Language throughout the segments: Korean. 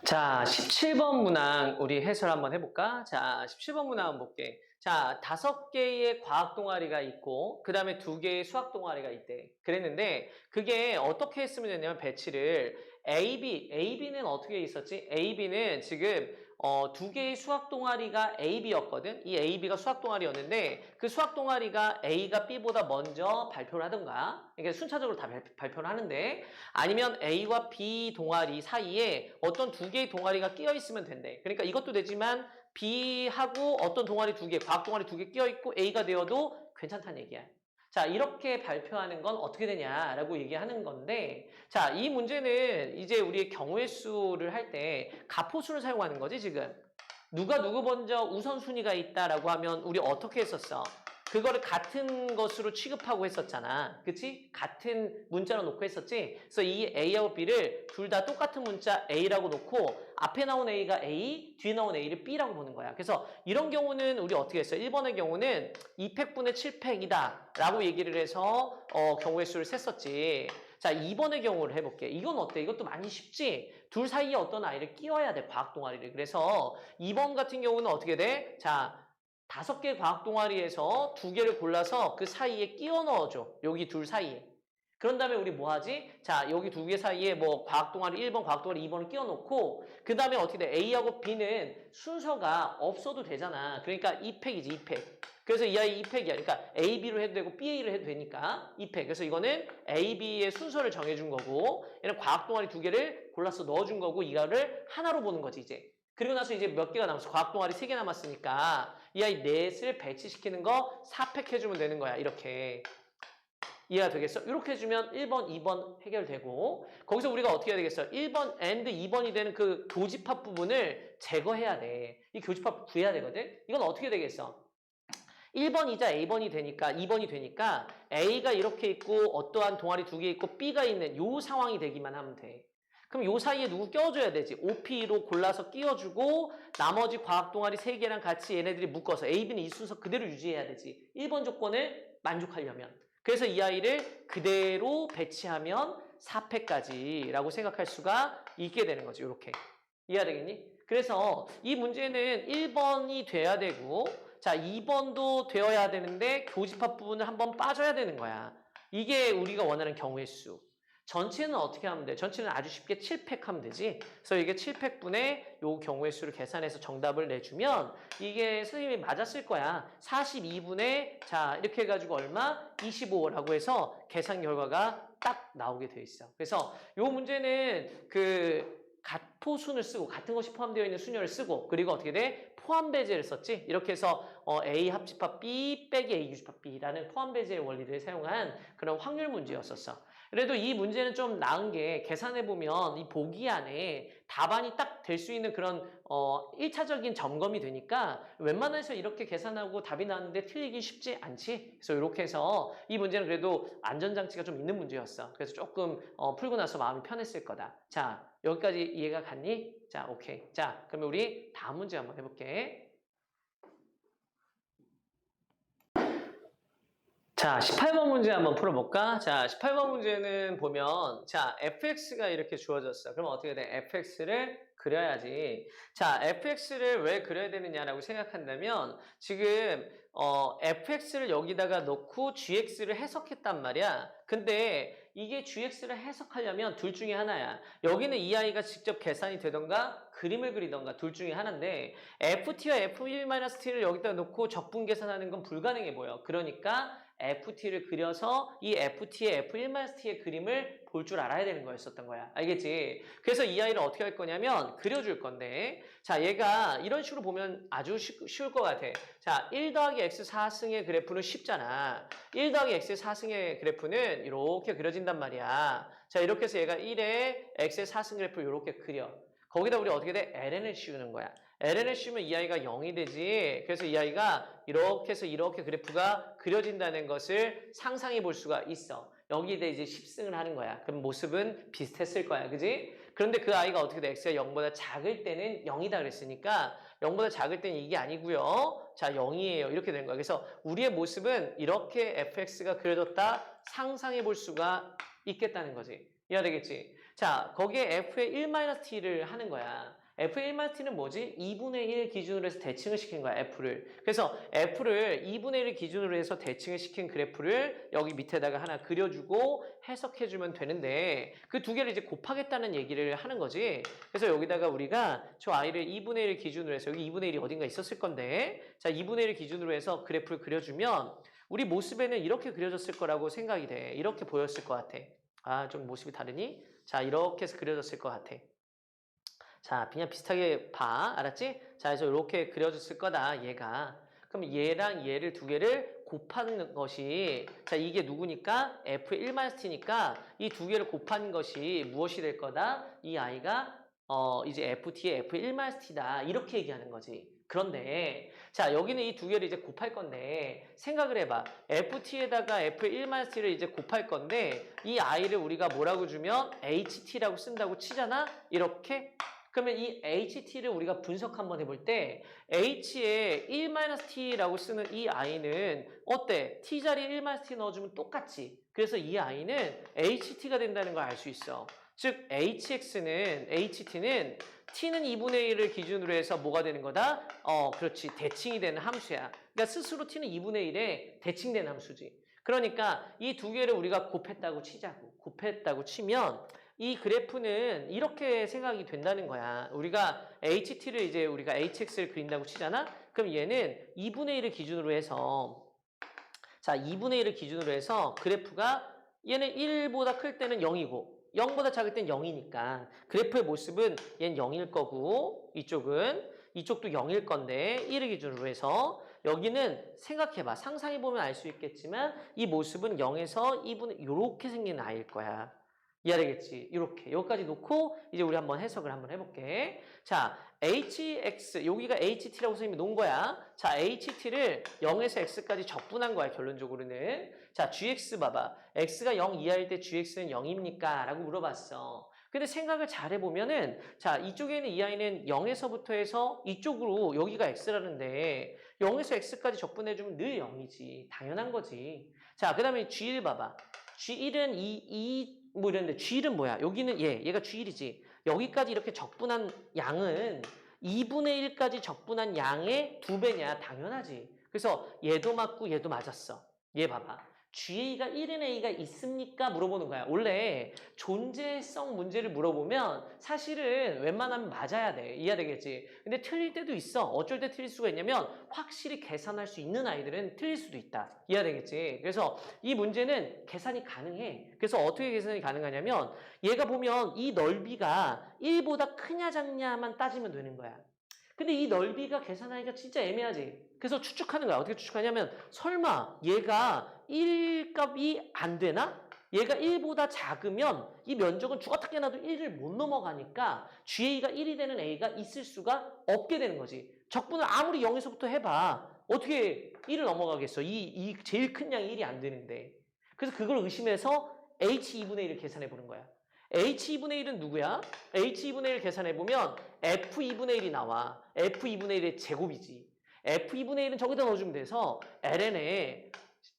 자, 17번 문항 우리 해설 한번 해볼까? 자, 17번 문항 한번 볼게. 자, 5개의 과학 동아리가 있고 그 다음에 2개의 수학 동아리가 있대. 그랬는데 그게 어떻게 했으면 되냐면 배치를 AB는 어떻게 있었지? AB는 지금 2개의 수학 동아리가 AB였거든. 이 AB가 수학 동아리였는데 그 수학 동아리가 A가 B보다 먼저 발표를 하던가 이게 순차적으로 다 발표를 하는데 아니면 A와 B 동아리 사이에 어떤 2개의 동아리가 끼어 있으면 된대. 그러니까 이것도 되지만 B하고 어떤 동아리 2개, 과학 동아리 2개 끼어 있고 A가 되어도 괜찮다는 얘기야. 자, 이렇게 발표하는 건 어떻게 되냐라고 얘기하는 건데, 자, 이 문제는 이제 우리 경우의 수를 할 때 가포수를 사용하는 거지, 지금. 누가 누구 먼저 우선순위가 있다라고 하면 우리 어떻게 했었어? 그거를 같은 것으로 취급하고 했었잖아. 그치? 같은 문자로 놓고 했었지? 그래서 이 A하고 B를 둘 다 똑같은 문자 A라고 놓고 앞에 나온 A가 A, 뒤에 나온 A를 B라고 보는 거야. 그래서 이런 경우는 우리 어떻게 했어요? 1번의 경우는 2팩분의 7팩이다 라고 얘기를 해서 경우의 수를 셌었지. 자, 2번의 경우를 해볼게. 이건 어때? 이것도 많이 쉽지? 둘 사이에 어떤 아이를 끼워야 돼, 과학 동아리를. 그래서 2번 같은 경우는 어떻게 돼? 자, 5개 과학 동아리에서 2개를 골라서 그 사이에 끼워 넣어줘. 여기 둘 사이에. 그런 다음에 우리 뭐 하지? 자, 여기 2개 사이에 뭐 과학 동아리 1번, 과학 동아리 2번을 끼워 넣고 그 다음에 어떻게 돼? A하고 B는 순서가 없어도 되잖아. 그러니까 2팩이지, 2팩. 그래서 이 아이 2팩이야. 그러니까 A, B로 해도 되고 B, A로 해도 되니까 2팩. 그래서 이거는 A, B의 순서를 정해준 거고 얘는 과학 동아리 2개를 골라서 넣어준 거고 이거를 하나로 보는 거지, 이제. 그리고 나서 이제 몇 개가 남았어? 과학 동아리 3개 남았으니까 이 아이 넷을 배치시키는 거 4팩 해주면 되는 거야. 이렇게. 이해가 되겠어? 이렇게 해주면 1번, 2번 해결되고 거기서 우리가 어떻게 해야 되겠어? 1번 and 2번이 되는 그 교집합 부분을 제거해야 돼. 이 교집합 구해야 되거든? 이건 어떻게 되겠어? 1번이자 A번이 되니까 2번이 되니까 A가 이렇게 있고 어떠한 동아리 2개 있고 B가 있는 요 상황이 되기만 하면 돼. 그럼 요 사이에 누구 껴줘야 되지? OP로 골라서 끼워주고 나머지 과학 동아리 3개랑 같이 얘네들이 묶어서 A, B는 이 순서 그대로 유지해야 되지. 1번 조건을 만족하려면. 그래서 이 아이를 그대로 배치하면 4패까지라고 생각할 수가 있게 되는 거죠. 이렇게. 이해가 되겠니? 그래서 이 문제는 1번이 돼야 되고 자 2번도 되어야 되는데 교집합 부분을 한번 빠져야 되는 거야. 이게 우리가 원하는 경우의 수. 전체는 어떻게 하면 돼? 전체는 아주 쉽게 7팩 하면 되지. 그래서 이게 7팩분의 요 경우의 수를 계산해서 정답을 내주면 이게 선생님이 맞았을 거야. 42분의 자 이렇게 해가지고 얼마? 25라고 해서 계산 결과가 딱 나오게 돼 있어. 그래서 요 문제는 그 가포순을 쓰고 같은 것이 포함되어 있는 수녀를 쓰고 그리고 어떻게 돼? 포함 배제를 썼지. 이렇게 해서 A 합집합 B 빼기 A 유집합 B라는 포함 배제의 원리를 사용한 그런 확률 문제였었어. 그래도 이 문제는 좀 나은 게 계산해보면 이 보기 안에 답안이 딱 될 수 있는 그런 1차적인 점검이 되니까 웬만해서 이렇게 계산하고 답이 나왔는데 틀리기 쉽지 않지. 그래서 이렇게 해서 이 문제는 그래도 안전장치가 좀 있는 문제였어. 그래서 조금 풀고 나서 마음이 편했을 거다. 자, 여기까지 이해가 갔니? 자, 오케이. 자, 그러면 우리 다음 문제 한번 해볼게. 자, 18번 문제 한번 풀어볼까? 자, 18번 문제는 보면, 자, fx가 이렇게 주어졌어. 그럼 어떻게 돼? fx를 그려야지. 자, fx를 왜 그려야 되느냐라고 생각한다면, 지금, fx를 여기다가 넣고 gx를 해석했단 말이야. 근데 이게 gx를 해석하려면 둘 중에 하나야. 여기는 이 아이가 직접 계산이 되던가, 그림을 그리던가 둘 중에 하나인데, ft와 f1-t를 여기다 놓고 적분 계산하는 건 불가능해 보여. 그러니까, FT를 그려서 이 FT의 F1-T의 그림을 볼 줄 알아야 되는 거였었던 거야. 알겠지? 그래서 이 아이를 어떻게 할 거냐면 그려줄 건데 자 얘가 이런 식으로 보면 아주 쉬울 것 같아. 자 1 더하기 X 4승의 그래프는 쉽잖아. 1 더하기 X 4승의 그래프는 이렇게 그려진단 말이야. 자 이렇게 해서 얘가 1에 X의 4승 그래프를 이렇게 그려. 거기다 우리 어떻게 돼? ln을 씌우는 거야. ln을 씌우면 이 아이가 0이 되지. 그래서 이 아이가 이렇게 해서 이렇게 그래프가 그려진다는 것을 상상해 볼 수가 있어. 여기에 이제 10승을 하는 거야. 그럼 모습은 비슷했을 거야. 그지? 그런데 그 아이가 어떻게 돼? x가 0보다 작을 때는 0이다 그랬으니까 0보다 작을 때는 이게 아니고요. 자, 0이에요. 이렇게 된 거야. 그래서 우리의 모습은 이렇게 fx가 그려졌다 상상해 볼 수가 있겠다는 거지. 이해가 되겠지? 자, 거기에 f의 1-t를 하는 거야. f의 1-t는 뭐지? 2분의 1 기준으로 해서 대칭을 시킨 거야, f를. 그래서 f를 2분의 1 기준으로 해서 대칭을 시킨 그래프를 여기 밑에다가 하나 그려주고 해석해주면 되는데 그 두 개를 이제 곱하겠다는 얘기를 하는 거지. 그래서 여기다가 우리가 저 i를 2분의 1 기준으로 해서 여기 2분의 1이 어딘가 있었을 건데 자, 2분의 1 기준으로 해서 그래프를 그려주면 우리 모습에는 이렇게 그려졌을 거라고 생각이 돼. 이렇게 보였을 것 같아. 아, 좀 모습이 다르니? 자, 이렇게 해서 그려졌을 것 같아. 자, 그냥 비슷하게 봐. 알았지? 자, 그래서 이렇게 그려졌을 거다, 얘가. 그럼 얘랑 얘를 두 개를 곱하는 것이, 자, 이게 누구니까? f1-t니까 이 두 개를 곱하는 것이 무엇이 될 거다? 이 아이가, 이제 ft의 f1-t다. 이렇게 얘기하는 거지. 그런데, 자, 여기는 이 두 개를 이제 곱할 건데, 생각을 해봐. ft에다가 f1-t를 이제 곱할 건데, 이 i를 우리가 뭐라고 주면 ht라고 쓴다고 치잖아? 이렇게. 그러면 이 ht를 우리가 분석 한번 해볼 때 h에 1-t라고 쓰는 이 i는 어때? t 자리에 1-t 넣어주면 똑같지. 그래서 이 i는 ht가 된다는 걸 알 수 있어. 즉 hx는 ht는 t는 2분의 1을 기준으로 해서 뭐가 되는 거다? 그렇지. 대칭이 되는 함수야. 그러니까 스스로 t는 2분의 1에 대칭되는 함수지. 그러니까 이 두 개를 우리가 곱했다고 치자고. 곱했다고 치면 이 그래프는 이렇게 생각이 된다는 거야. 우리가 HT를 이제 우리가 HX를 그린다고 치잖아? 그럼 얘는 2분의 1을 기준으로 해서 자, 2분의 1을 기준으로 해서 그래프가 얘는 1보다 클 때는 0이고 0보다 작을 땐 0이니까 그래프의 모습은 얘는 0일 거고 이쪽도 0일 건데 1을 기준으로 해서 여기는 생각해봐. 상상해보면 알 수 있겠지만 이 모습은 0에서 2분의 이렇게 생긴 아이일 거야. 이해되겠지? 이렇게 여기까지 놓고 이제 우리 한번 해석을 한번 해볼게. 자, hx 여기가 ht라고 선생님이 놓은 거야. 자, ht를 0에서 x까지 적분한 거야 결론적으로는. 자, gx 봐봐. x가 0 이하일 때 gx는 0입니까? 라고 물어봤어. 근데 생각을 잘 해보면은 자, 이쪽에 있는 이 i는 0에서부터 해서 이쪽으로 여기가 x라는데 0에서 x까지 적분해주면 늘 0이지. 당연한 거지. 자, 그 다음에 g1 봐봐. g1은 뭐 이랬는데 G1은 뭐야? 여기는 얘가 G1이지. 여기까지 이렇게 적분한 양은 2분의 1까지 적분한 양의 2배냐? 당연하지. 그래서 얘도 맞고 얘도 맞았어. 얘 봐봐. GA가 1인 A가 있습니까? 물어보는 거야. 원래 존재성 문제를 물어보면 사실은 웬만하면 맞아야 돼. 이해되겠지? 근데 틀릴 때도 있어. 어쩔 때 틀릴 수가 있냐면 확실히 계산할 수 있는 아이들은 틀릴 수도 있다. 이해되겠지? 그래서 이 문제는 계산이 가능해. 그래서 어떻게 계산이 가능하냐면 얘가 보면 이 넓이가 1보다 크냐 작냐만 따지면 되는 거야. 근데 이 넓이가 계산하기가 진짜 애매하지. 그래서 추측하는 거야. 어떻게 추측하냐면 설마 얘가 1 값이 안 되나? 얘가 1보다 작으면 이 면적은 죽었다 깨나도 1을 못 넘어가니까 GA가 1이 되는 A가 있을 수가 없게 되는 거지. 적분을 아무리 0에서부터 해봐. 어떻게 1을 넘어가겠어? 이 제일 큰 양이 1이 안 되는데. 그래서 그걸 의심해서 H2분의 1을 계산해 보는 거야. H2분의 1은 누구야? H2분의 1 계산해보면 F2분의 1이 나와. F2분의 1의 제곱이지. F2분의 1은 저기다 넣어주면 돼서 ln에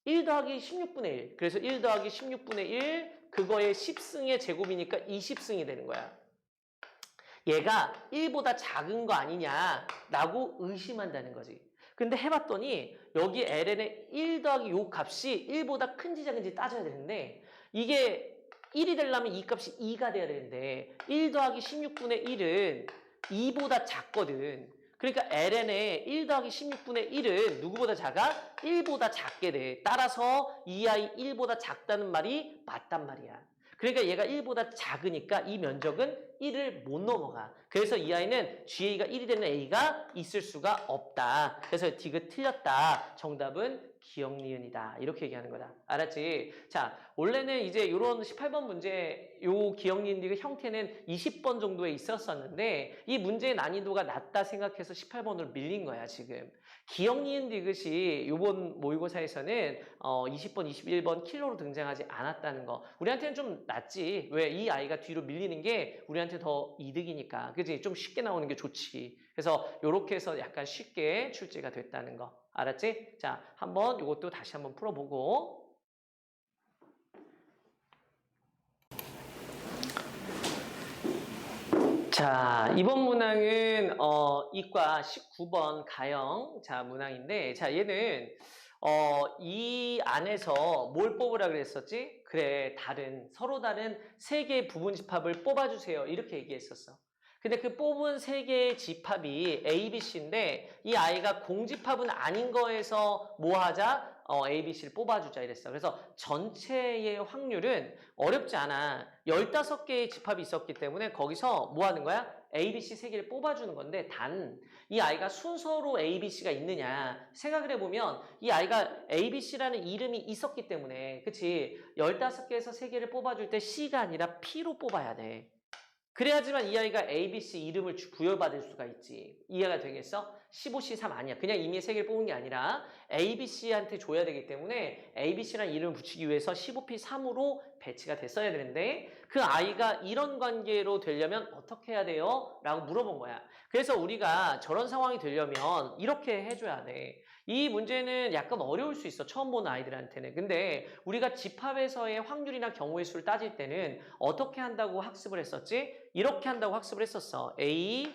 1 더하기 16분의 1. 그래서 1 더하기 16분의 1 그거의 10승의 제곱이니까 20승이 되는 거야. 얘가 1보다 작은 거 아니냐라고 의심한다는 거지. 근데 해봤더니 여기 ln의 1 더하기 요 값이 1보다 큰지 작은지 따져야 되는데 이게 1이 되려면 이 값이 2가 돼야 되는데 1 더하기 16분의 1은 2보다 작거든. 그러니까 ln의 1 더하기 16분의 1은 누구보다 작아? 1보다 작게 돼. 따라서 이 아이 1보다 작다는 말이 맞단 말이야. 그러니까 얘가 1보다 작으니까 이 면적은 1을 못 넘어가. 그래서 이 아이는 GA가 1이 되는 A가 있을 수가 없다. 그래서 디귿 틀렸다. 정답은 기억 니은이다. 이렇게 얘기하는 거다. 알았지? 자, 원래는 이제 이런 18번 문제 요 기억 니은 디귿 형태는 20번 정도에 있었었는데 이 문제의 난이도가 낮다 생각해서 18번으로 밀린 거야, 지금. 기억 니은 디귿이 요번 모의고사에서는 20번, 21번 킬러로 등장하지 않았다는 거. 우리한테는 좀 낫지. 왜? 이 아이가 뒤로 밀리는 게 우리한테 더 이득이니까. 그지? 좀 쉽게 나오는 게 좋지. 그래서 요렇게 해서 약간 쉽게 출제가 됐다는 거. 알았지? 자, 한번 요것도 다시 한번 풀어보고. 자, 이번 문항은 이과 19번 가형 자 문항인데, 자 얘는 이 안에서 뭘 뽑으라 그랬었지? 그래, 서로 다른 세 개의 부분 집합을 뽑아주세요, 이렇게 얘기했었어. 근데 그 뽑은 세 개의 집합이 A, B, C인데 이 아이가 공집합은 아닌 거에서 뭐 하자? A, B, C를 뽑아주자 이랬어. 그래서 전체의 확률은 어렵지 않아. 15개의 집합이 있었기 때문에 거기서 뭐 하는 거야? A, B, C 세 개를 뽑아주는 건데, 단 이 아이가 순서로 A, B, C가 있느냐 생각을 해보면 이 아이가 A, B, C라는 이름이 있었기 때문에, 그치? 15개에서 3개를 뽑아줄 때 C가 아니라 P로 뽑아야 돼. 그래야지만 이 아이가 A, B, C 이름을 부여받을 수가 있지. 이해가 되겠어? 15, C3 아니야. 그냥 이미 3개를 뽑은 게 아니라 A, B, C한테 줘야 되기 때문에 A, B, C라는 이름을 붙이기 위해서 15P3으로 배치가 됐어야 되는데, 그 아이가 이런 관계로 되려면 어떻게 해야 돼요? 라고 물어본 거야. 그래서 우리가 저런 상황이 되려면 이렇게 해줘야 돼. 이 문제는 약간 어려울 수 있어, 처음 보는 아이들한테는. 근데 우리가 집합에서의 확률이나 경우의 수를 따질 때는 어떻게 한다고 학습을 했었지? 이렇게 한다고 학습을 했었어. A,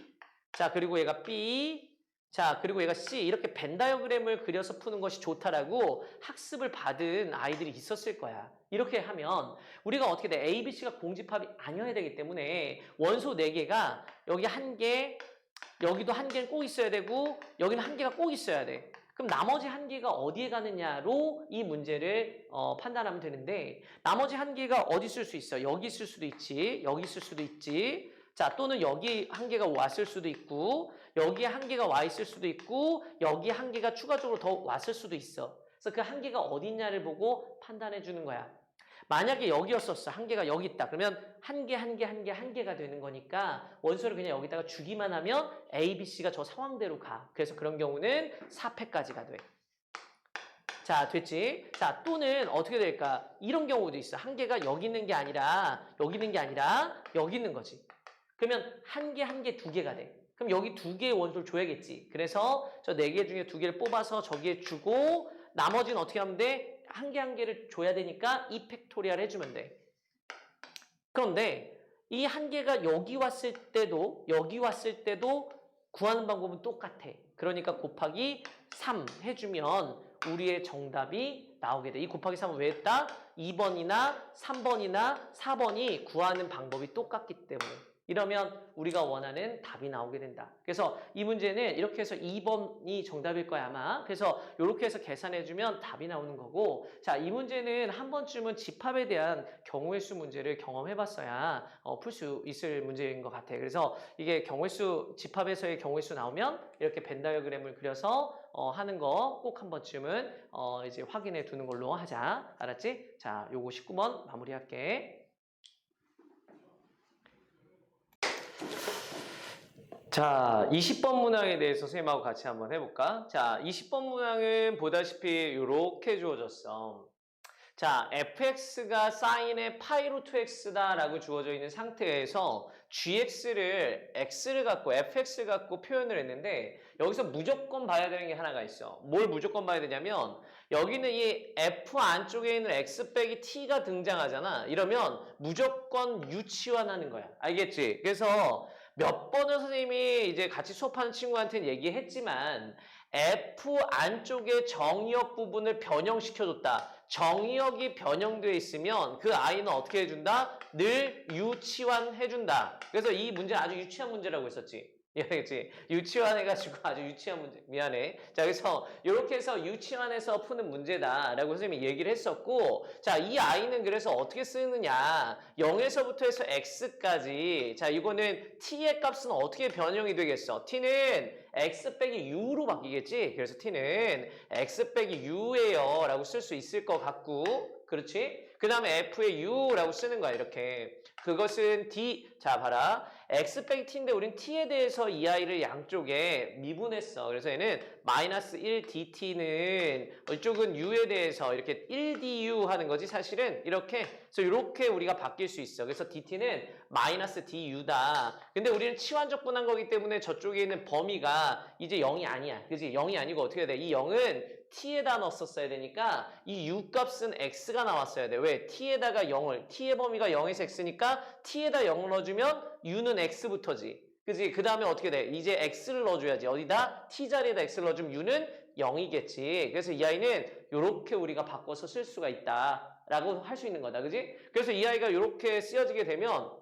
자 그리고 얘가 B, 자 그리고 얘가 C, 이렇게 벤 다이어그램을 그려서 푸는 것이 좋다라고 학습을 받은 아이들이 있었을 거야. 이렇게 하면 우리가 어떻게 돼? A, B, C가 공집합이 아니어야 되기 때문에 원소 4개가 여기 1개, 여기도 1개는 꼭 있어야 되고 여기는 1개가 꼭 있어야 돼. 그럼 나머지 1개가 어디에 가느냐로 이 문제를 판단하면 되는데, 나머지 1개가 어디 있을 수 있어? 여기 있을 수도 있지, 여기 있을 수도 있지, 자 또는 여기 1개가 왔을 수도 있고, 여기에 1개가 와 있을 수도 있고, 여기 1개가 추가적으로 더 왔을 수도 있어. 그래서 그 1개가 어디 있냐를 보고 판단해 주는 거야. 만약에 여기였었어, 1개가 여기 있다, 그러면 1개가 되는 거니까 원소를 그냥 여기다가 주기만 하면 A, B, C가 저 상황대로 가. 그래서 그런 경우는 4패까지가 돼. 자, 됐지? 자, 또는 어떻게 될까? 이런 경우도 있어. 1개가 여기 있는 게 아니라 여기 있는 게 아니라 여기 있는 거지. 그러면 1개, 2개가 돼. 그럼 여기 2개의 원소를 줘야겠지. 그래서 저 4개 중에 2개를 뽑아서 저기에 주고, 나머지는 어떻게 하면 돼? 1개를 줘야 되니까 2팩토리얼 해주면 돼. 그런데 이 1개가 여기 왔을 때도 여기 왔을 때도 구하는 방법은 똑같아. 그러니까 곱하기 3 해주면 우리의 정답이 나오게 돼. 이 곱하기 3은 왜 했다? 2번이나 3번이나 4번이 구하는 방법이 똑같기 때문에. 이러면 우리가 원하는 답이 나오게 된다. 그래서 이 문제는 이렇게 해서 2번이 정답일 거야 아마. 그래서 이렇게 해서 계산해주면 답이 나오는 거고, 자, 이 문제는 한 번쯤은 집합에 대한 경우의 수 문제를 경험해봤어야 풀 수 있을 문제인 것 같아. 그래서 이게 경우의 수, 집합에서의 경우의 수 나오면 이렇게 벤 다이어그램을 그려서 하는 거 꼭 한 번쯤은 이제 확인해 두는 걸로 하자. 알았지? 자, 요거 19번 마무리할게. 자, 20번 문항에 대해서 선생님하고 같이 한번 해볼까? 자, 20번 문항은 보다시피 이렇게 주어졌어. 자, fx가 사인의 파이 루트 x다라고 주어져 있는 상태에서 gx를 x를 갖고 fx를 갖고 표현을 했는데, 여기서 무조건 봐야 되는 게 하나가 있어. 뭘 무조건 봐야 되냐면, 여기는 이 f 안쪽에 있는 x 빼기 t가 등장하잖아. 이러면 무조건 유치환하는 거야. 알겠지? 그래서 몇 번을 선생님이 이제 같이 수업하는 친구한테는 얘기했지만, F 안쪽에 정의역 부분을 변형시켜줬다. 정의역이 변형되어 있으면 그 아이는 어떻게 해준다? 늘 유치환해준다. 그래서 이 문제는 아주 유치한 문제라고 했었지. 이해되겠지? 유치환해가지고 아주 유치한 문제. 미안해. 자, 그래서 이렇게 해서 유치환해서 푸는 문제다라고 선생님이 얘기를 했었고, 자, 이 아이는 그래서 어떻게 쓰느냐? 0에서부터 해서 x까지. 자, 이거는 t의 값은 어떻게 변형이 되겠어? t는 x 빼기 u로 바뀌겠지? 그래서 t는 x 빼기 u예요 라고 쓸 수 있을 것 같고, 그렇지? 그 다음에 f의 u라고 쓰는 거야, 이렇게. 그것은 d, 자 봐라, x 빼기 t인데 우린 t에 대해서 이 아이를 양쪽에 미분했어. 그래서 얘는 마이너스 1dt는 이쪽은 u에 대해서 이렇게 1du 하는 거지 사실은. 이렇게, 그래서 이렇게 우리가 바뀔 수 있어. 그래서 dt는 마이너스 du다. 근데 우리는 치환적분한 거기 때문에 저쪽에 있는 범위가 이제 0이 아니야. 그지? 0이 아니고 어떻게 해야 돼? 이 0은 t에다 넣었어야 되니까 이 u 값은 x가 나왔어야 돼. 왜? t에다가 0을, t의 범위가 0에서 x니까 t에다 0을 넣어주면 u는 x부터지. 그지? 그 다음에 어떻게 돼? 이제 x를 넣어줘야지. 어디다? t 자리에다 x를 넣어주면 u는 0이겠지. 그래서 이 아이는 이렇게 우리가 바꿔서 쓸 수가 있다라고 할 수 있는 거다. 그지? 그래서 이 아이가 이렇게 쓰여지게 되면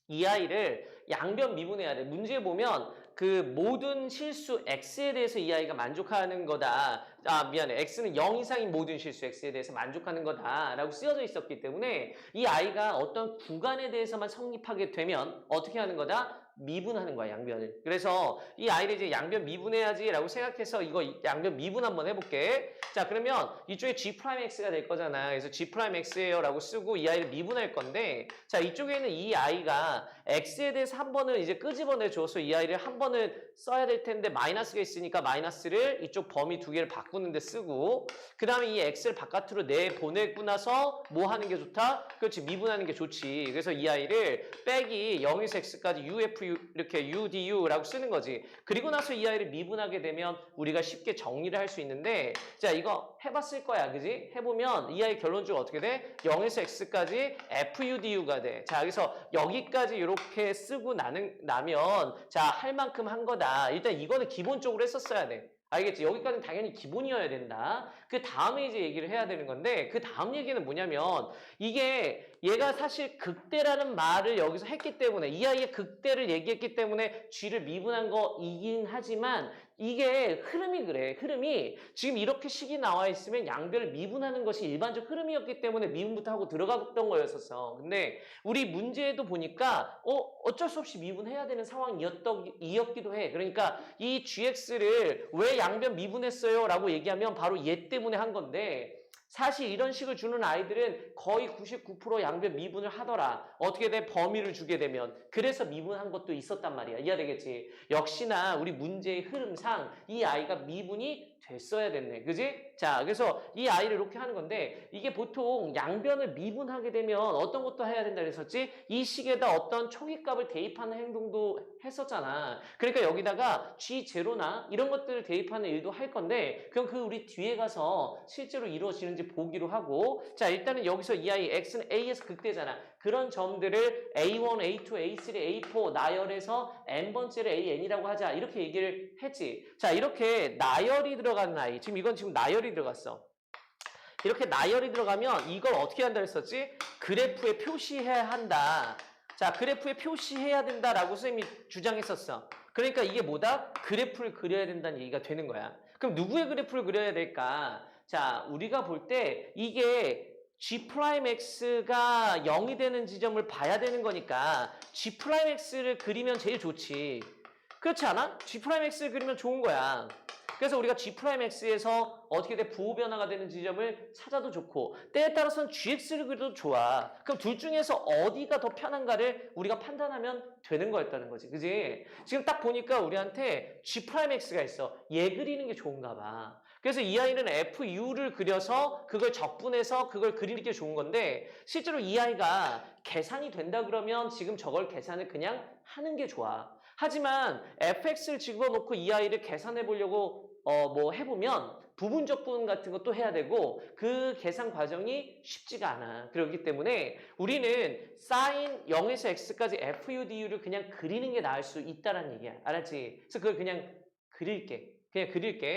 이 아이를 양변 미분해야 돼. 문제에 보면 그 모든 실수 x에 대해서 이 아이가 만족하는 거다. 아, 미안해. x는 0 이상인 모든 실수 x에 대해서 만족하는 거다라고 쓰여져 있었기 때문에 이 아이가 어떤 구간에 대해서만 성립하게 되면 어떻게 하는 거다? 미분하는 거야, 양변을. 그래서 이 아이를 이제 양변 미분해야지라고 생각해서 이거 양변 미분 한번 해볼게. 자, 그러면 이쪽에 G'X가 될 거잖아. 그래서 G'X예요 라고 쓰고 이 아이를 미분할 건데, 자, 이쪽에 있는 이 아이가 X에 대해서 한 번은 이제 끄집어내 줘서 이 아이를 한 번은 써야 될 텐데 마이너스가 있으니까 마이너스를 이쪽 범위 두 개를 바꾸는데 쓰고, 그 다음에 이 X를 바깥으로 내보내고 나서 뭐 하는 게 좋다? 그렇지, 미분하는 게 좋지. 그래서 이 아이를 빼기 0에서 X까지 UF 이렇게 UDU라고 쓰는 거지. 그리고 나서 이 아이를 미분하게 되면 우리가 쉽게 정리를 할 수 있는데, 자, 이거 해봤을 거야, 그지? 해보면 이 아이 결론적으로 어떻게 돼? 0에서 X까지 FUDU가 돼. 자, 그래서 여기까지 이렇게 쓰고 나면 자, 할 만큼 한 거다. 일단 이거는 기본적으로 했었어야 돼. 알겠지? 여기까지는 당연히 기본이어야 된다. 그 다음에 이제 얘기를 해야 되는 건데, 그 다음 얘기는 뭐냐면, 이게 얘가 사실 극대라는 말을 여기서 했기 때문에, 이 아이의 극대를 얘기했기 때문에 G를 미분한 거이긴 하지만, 이게 흐름이 그래. 흐름이 지금 이렇게 식이 나와 있으면 양변을 미분하는 것이 일반적 흐름이었기 때문에 미분부터 하고 들어갔던 거였었어. 근데 우리 문제에도 보니까 어쩔 수 없이 미분해야 되는 상황이었기도 해. 그러니까 이 GX를 왜 양변 미분했어요? 라고 얘기하면 바로 얘 때문에 한 건데, 사실 이런 식을 주는 아이들은 거의 99% 양변 미분을 하더라. 어떻게 돼? 범위를 주게 되면. 그래서 미분한 것도 있었단 말이야. 이해되겠지? 역시나 우리 문제의 흐름상 이 아이가 미분이 됐어야 됐네. 그지? 자, 그래서 이 아이를 이렇게 하는 건데, 이게 보통 양변을 미분하게 되면 어떤 것도 해야 된다 그랬었지? 이 식에다 어떤 초기값을 대입하는 행동도 했었잖아. 그러니까 여기다가 G0나 이런 것들을 대입하는 일도 할 건데, 그럼 그 우리 뒤에 가서 실제로 이루어지는지 보기로 하고, 자, 일단은 여기서 이 아이 X는 A에서 극대잖아. 그런 점들을 A1, A2, A3, A4 나열해서 N번째를 AN이라고 하자. 이렇게 얘기를 했지. 자, 이렇게 나열이 들어가는 아이. 이건 지금 나열이 들어갔어. 이렇게 나열이 들어가면 이걸 어떻게 한다 했었지? 그래프에 표시해야 한다. 자, 그래프에 표시해야 된다라고 선생님이 주장했었어. 그러니까 이게 뭐다? 그래프를 그려야 된다는 얘기가 되는 거야. 그럼 누구의 그래프를 그려야 될까? 자, 우리가 볼 때 이게 G'X가 0이 되는 지점을 봐야 되는 거니까 G'X를 그리면 제일 좋지. 그렇지 않아? G'X를 그리면 좋은 거야. 그래서 우리가 G'X에서 어떻게 돼? 부호 변화가 되는 지점을 찾아도 좋고, 때에 따라서는 GX를 그려도 좋아. 그럼 둘 중에서 어디가 더 편한가를 우리가 판단하면 되는 거였다는 거지. 그지? 지금 딱 보니까 우리한테 G'X가 있어. 얘 그리는 게 좋은가 봐. 그래서 이 아이는 FU를 그려서 그걸 적분해서 그걸 그리는 게 좋은 건데, 실제로 이 아이가 계산이 된다 그러면 지금 저걸 계산을 그냥 하는 게 좋아. 하지만 fx를 집어넣고 이 아이를 계산해 보려고 뭐 해보면 부분적분 같은 것도 해야 되고 그 계산 과정이 쉽지가 않아. 그렇기 때문에 우리는 sin 0에서 x까지 fudu를 그냥 그리는 게 나을 수 있다는 얘기야. 알았지? 그래서 그걸 그냥 그릴게.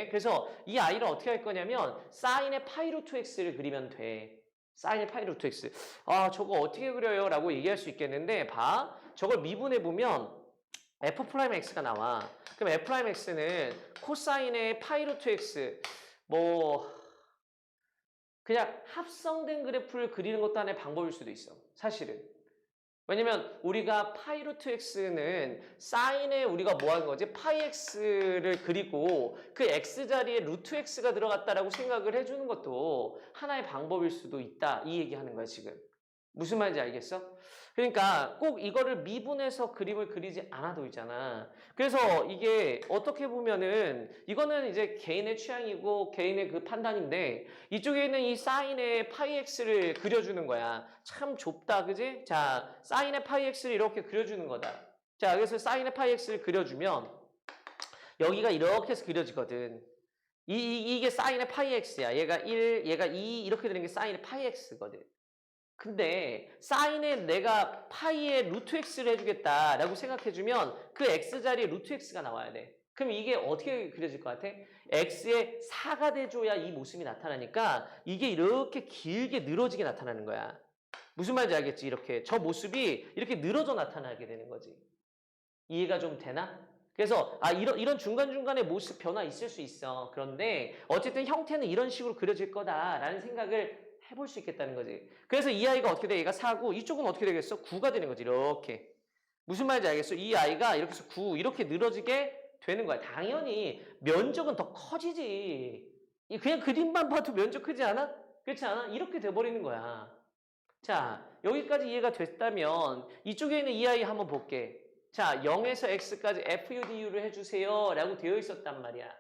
그래서 이 아이를 어떻게 할 거냐면 sin의 파이 루트 x를 그리면 돼. sin의 파이 루트 x. 아, 저거 어떻게 그려요? 라고 얘기할 수 있겠는데, 봐. 저걸 미분해 보면 F'X가 나와. 그럼 F'X는 코사인의 파이 루트 X, 뭐 그냥 합성된 그래프를 그리는 것도 하나의 방법일 수도 있어. 사실은. 왜냐면 우리가 파이 루트 X는 사인에 우리가 뭐 하는 거지? 파이 X를 그리고 그 X 자리에 루트 X가 들어갔다라고 생각을 해주는 것도 하나의 방법일 수도 있다. 이 얘기하는 거야, 지금. 무슨 말인지 알겠어? 그러니까 꼭 이거를 미분해서 그림을 그리지 않아도 있잖아. 그래서 이게 어떻게 보면은 이거는 이제 개인의 취향이고 개인의 그 판단인데, 이쪽에 있는 이 사인의 파이 x를 그려주는 거야. 참 좁다, 그지? 자, 사인의 파이 x를 이렇게 그려주는 거다. 자, 그래서 사인의 파이 x를 그려주면 여기가 이렇게 해서 그려지거든. 이게 사인의 파이 x야. 얘가 1, 얘가 2 이렇게 되는 게 사인의 파이 x거든. 근데 사인에 내가 파이의 루트 x를 해주겠다라고 생각해주면 그 x 자리에 루트 x가 나와야 돼. 그럼 이게 어떻게 그려질 것 같아? x의 4가 돼줘야 이 모습이 나타나니까 이게 이렇게 길게 늘어지게 나타나는 거야. 무슨 말인지 알겠지? 이렇게 저 모습이 이렇게 늘어져 나타나게 되는 거지. 이해가 좀 되나? 그래서 이런 중간중간에 모습 변화 있을 수 있어. 그런데 어쨌든 형태는 이런 식으로 그려질 거다라는 생각을 해볼 수 있겠다는 거지. 그래서 이 아이가 어떻게 돼? 얘가 4고 이쪽은 어떻게 되겠어? 9가 되는 거지. 이렇게. 무슨 말인지 알겠어? 이 아이가 이렇게 해서 9 이렇게 늘어지게 되는 거야. 당연히 면적은 더 커지지. 그냥 그림만 봐도 면적 크지 않아? 그렇지 않아? 이렇게 돼버리는 거야. 자, 여기까지 이해가 됐다면 이쪽에 있는 이 아이 한번 볼게. 자, 0에서 x까지 fudu를 해주세요 라고 되어 있었단 말이야.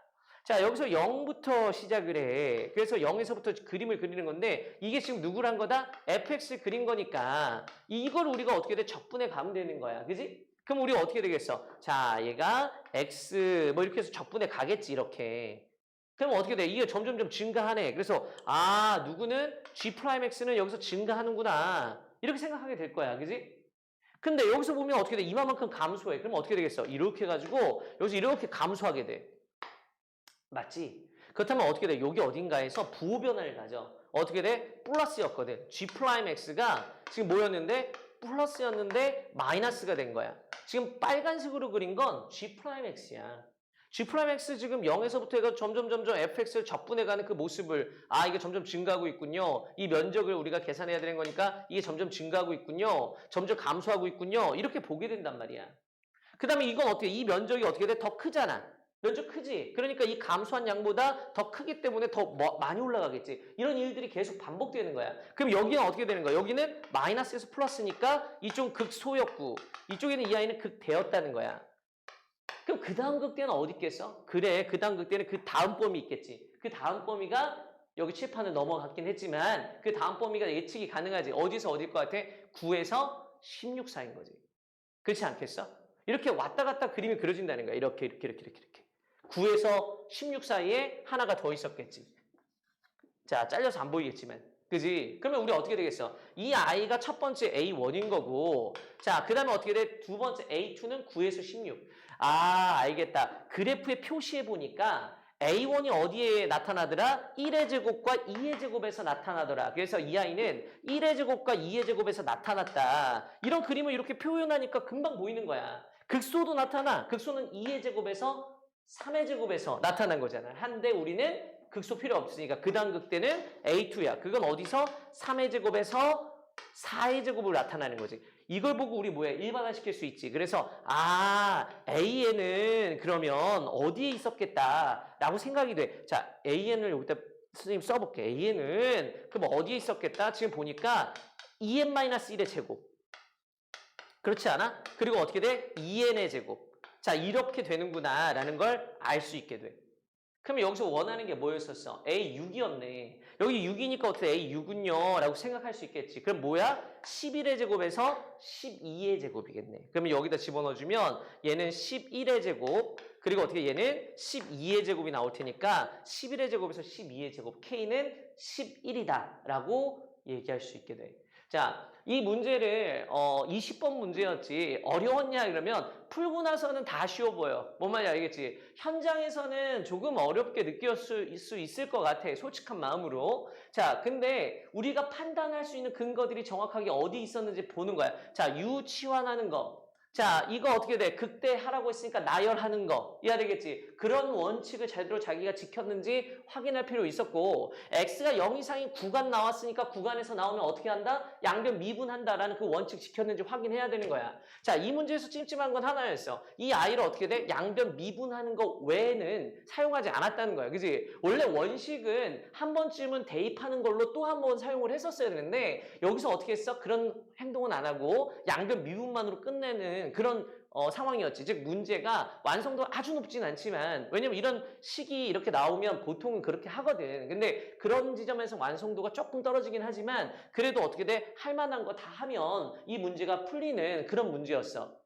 자, 여기서 0부터 시작을 해. 그래서 0에서부터 그림을 그리는 건데 이게 지금 누구란 거다? fx를 그린 거니까 이걸 우리가 어떻게 돼? 적분해 가면 되는 거야. 그지? 그럼 우리가 어떻게 되겠어? 자, 얘가 x 뭐 이렇게 해서 적분해 가겠지 이렇게. 그럼 어떻게 돼? 이게 점점점 증가하네. 그래서 누구는 G'X는 여기서 증가하는구나. 이렇게 생각하게 될 거야. 그지? 근데 여기서 보면 어떻게 돼? 이만큼 감소해. 그럼 어떻게 되겠어? 이렇게 해가지고 여기서 이렇게 감소하게 돼. 맞지? 그렇다면 어떻게 돼? 여기 어딘가에서 부호 변화를 가져. 어떻게 돼? 플러스였거든. G'X가 지금 뭐였는데? 플러스였는데 마이너스가 된 거야. 지금 빨간색으로 그린 건 G'X야. G'X 지금 0에서부터 해서 점점 fx를 적분해가는 그 모습을 이게 점점 증가하고 있군요. 이 면적을 우리가 계산해야 되는 거니까 이게 점점 증가하고 있군요. 점점 감소하고 있군요. 이렇게 보게 된단 말이야. 그 다음에 이건 어떻게 이 면적이 어떻게 돼? 더 크잖아. 면적 크지? 그러니까 이 감소한 양보다 더 크기 때문에 더 많이 올라가겠지. 이런 일들이 계속 반복되는 거야. 그럼 여기는 어떻게 되는 거야? 여기는 마이너스에서 플러스니까 이쪽은 극소였고 이쪽에는 이 아이는 극대였다는 거야. 그럼 그 다음 극대는 어디 있겠어? 그래, 그 다음 극대는 그 다음 범위 있겠지. 그 다음 범위가 여기 칠판을 넘어갔긴 했지만 그 다음 범위가 예측이 가능하지. 어디서 어딜 것 같아? 9에서 16 사이인 거지. 그렇지 않겠어? 이렇게 왔다 갔다 그림이 그려진다는 거야. 이렇게. 9에서 16 사이에 하나가 더 있었겠지. 자, 잘려서 안 보이겠지만. 그지? 그러면 우리 어떻게 되겠어? 이 아이가 첫 번째 A1인 거고, 자, 그 다음에 어떻게 돼? 두 번째 A2는 9에서 16. 알겠다. 그래프에 표시해 보니까 A1이 어디에 나타나더라? 1의 제곱과 2의 제곱에서 나타나더라. 그래서 이 아이는 1의 제곱과 2의 제곱에서 나타났다. 이런 그림을 이렇게 표현하니까 금방 보이는 거야. 극소도 나타나. 극소는 2의 제곱에서 3의 제곱에서 나타난 거잖아. 한데 우리는 극소 필요 없으니까 그 다음 극대는 A2야. 그건 어디서? 3의 제곱에서 4의 제곱으로 나타나는 거지. 이걸 보고 우리 뭐야? 일반화시킬 수 있지. 그래서 AN은 그러면 어디에 있었겠다라고 생각이 돼. 자, AN을 여기다 선생님 써볼게. AN은 그럼 어디에 있었겠다? 지금 보니까 2n-1의 제곱. 그렇지 않아? 그리고 어떻게 돼? 2n의 제곱. 자, 이렇게 되는구나 라는 걸 알 수 있게 돼. 그럼 여기서 원하는 게 뭐였었어? A6이었네. 여기 6이니까 어떻게 A6은요? 라고 생각할 수 있겠지. 그럼 뭐야? 11의 제곱에서 12의 제곱이겠네. 그러면 여기다 집어넣어주면 얘는 11의 제곱, 그리고 어떻게 얘는 12의 제곱이 나올 테니까 11의 제곱에서 12의 제곱, K는 11이다 라고 얘기할 수 있게 돼. 자, 이 문제를 20번 문제였지 어려웠냐 그러면 풀고 나서는 다 쉬워 보여. 뭔 말인지 알겠지? 현장에서는 조금 어렵게 느낄 수 있을 것 같아. 솔직한 마음으로. 자, 근데 우리가 판단할 수 있는 근거들이 정확하게 어디 있었는지 보는 거야. 자, 유치환하는 거. 자, 이거 어떻게 돼? 극대하라고 했으니까 나열하는 거. 이해야 되겠지? 그런 원칙을 제대로 자기가 지켰는지 확인할 필요 있었고, x가 0 이상인 구간 나왔으니까 구간에서 나오면 어떻게 한다? 양변 미분한다라는 그 원칙 지켰는지 확인해야 되는 거야. 자, 이 문제에서 찜찜한 건 하나였어. 이 아이를 어떻게 돼? 양변 미분하는 거 외에는 사용하지 않았다는 거야. 그지? 원래 원식은 한 번쯤은 대입하는 걸로 또 한 번 사용을 했었어야 되는데, 여기서 어떻게 했어? 그런 행동은 안 하고 양변 미분만으로 끝내는 그런 상황이었지. 즉 문제가 완성도가 아주 높진 않지만, 왜냐면 이런 식이 이렇게 나오면 보통은 그렇게 하거든. 근데 그런 지점에서 완성도가 조금 떨어지긴 하지만 그래도 어떻게 돼? 할 만한 거 다 하면 이 문제가 풀리는 그런 문제였어.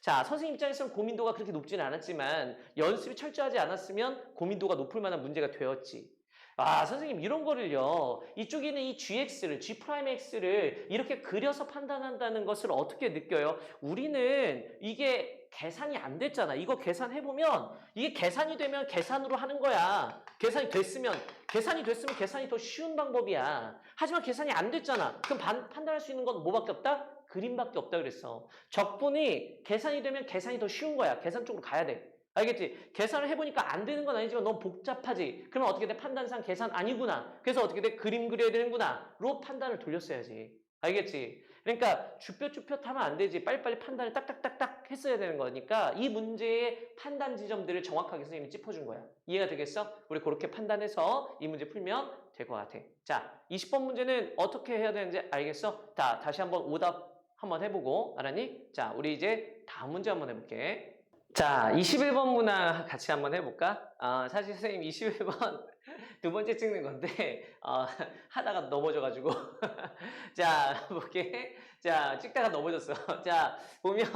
자, 선생님 입장에서는 고민도가 그렇게 높지는 않았지만 연습이 철저하지 않았으면 고민도가 높을 만한 문제가 되었지. 아, 선생님 이런 거를요. 이쪽에 있는 이 gx를, g'x를 이렇게 그려서 판단한다는 것을 어떻게 느껴요? 우리는 이게 계산이 안 됐잖아. 이거 계산해보면 이게 계산이 되면 계산으로 하는 거야. 계산이 됐으면 계산이 더 쉬운 방법이야. 하지만 계산이 안 됐잖아. 그럼 판단할 수 있는 건 뭐밖에 없다? 그림밖에 없다 그랬어. 적분이 계산이 되면 계산이 더 쉬운 거야. 계산 쪽으로 가야 돼. 알겠지? 계산을 해보니까 안 되는 건 아니지만 너무 복잡하지. 그러면 어떻게 돼? 판단상 계산 아니구나. 그래서 어떻게 돼? 그림 그려야 되는구나. 로 판단을 돌렸어야지. 알겠지? 그러니까 주뼛주뼛 하면 안 되지. 빨리빨리 판단을 딱딱딱딱 했어야 되는 거니까 이 문제의 판단 지점들을 정확하게 선생님이 짚어준 거야. 이해가 되겠어? 우리 그렇게 판단해서 이 문제 풀면 될 것 같아. 자, 20번 문제는 어떻게 해야 되는지 알겠어? 자, 다시 한번 오답 한번 해보고 알았니? 자, 우리 이제 다음 문제 한번 해볼게. 자, 21번 문항 같이 한번 해볼까? 사실 선생님 21번 두 번째 찍는 건데 하다가 넘어져가지고 자, 볼게. 자, 찍다가 넘어졌어. 자, 보면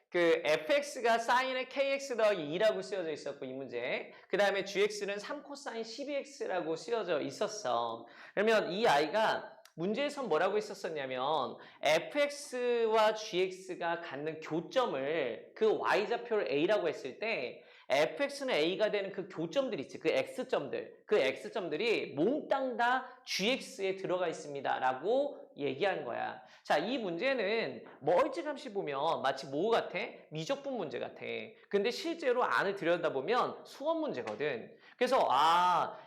그 fx가 sin의 kx 더하기 2라고 쓰여져 있었고 이 문제. 그 다음에 gx는 3 코사인 12x라고 쓰여져 있었어. 그러면 이 아이가 문제에서 뭐라고 있었었냐면 fx와 gx가 갖는 교점을 그 y좌표를 a라고 했을 때 fx는 a가 되는 그 교점들 있지. 그 x점들. 그 x점들이 몽땅 다 gx에 들어가 있습니다. 라고 얘기한 거야. 자, 이 문제는 멀찌감치 보면 마치 뭐 같아? 미적분 문제 같아. 근데 실제로 안을 들여다보면 수업 문제거든. 그래서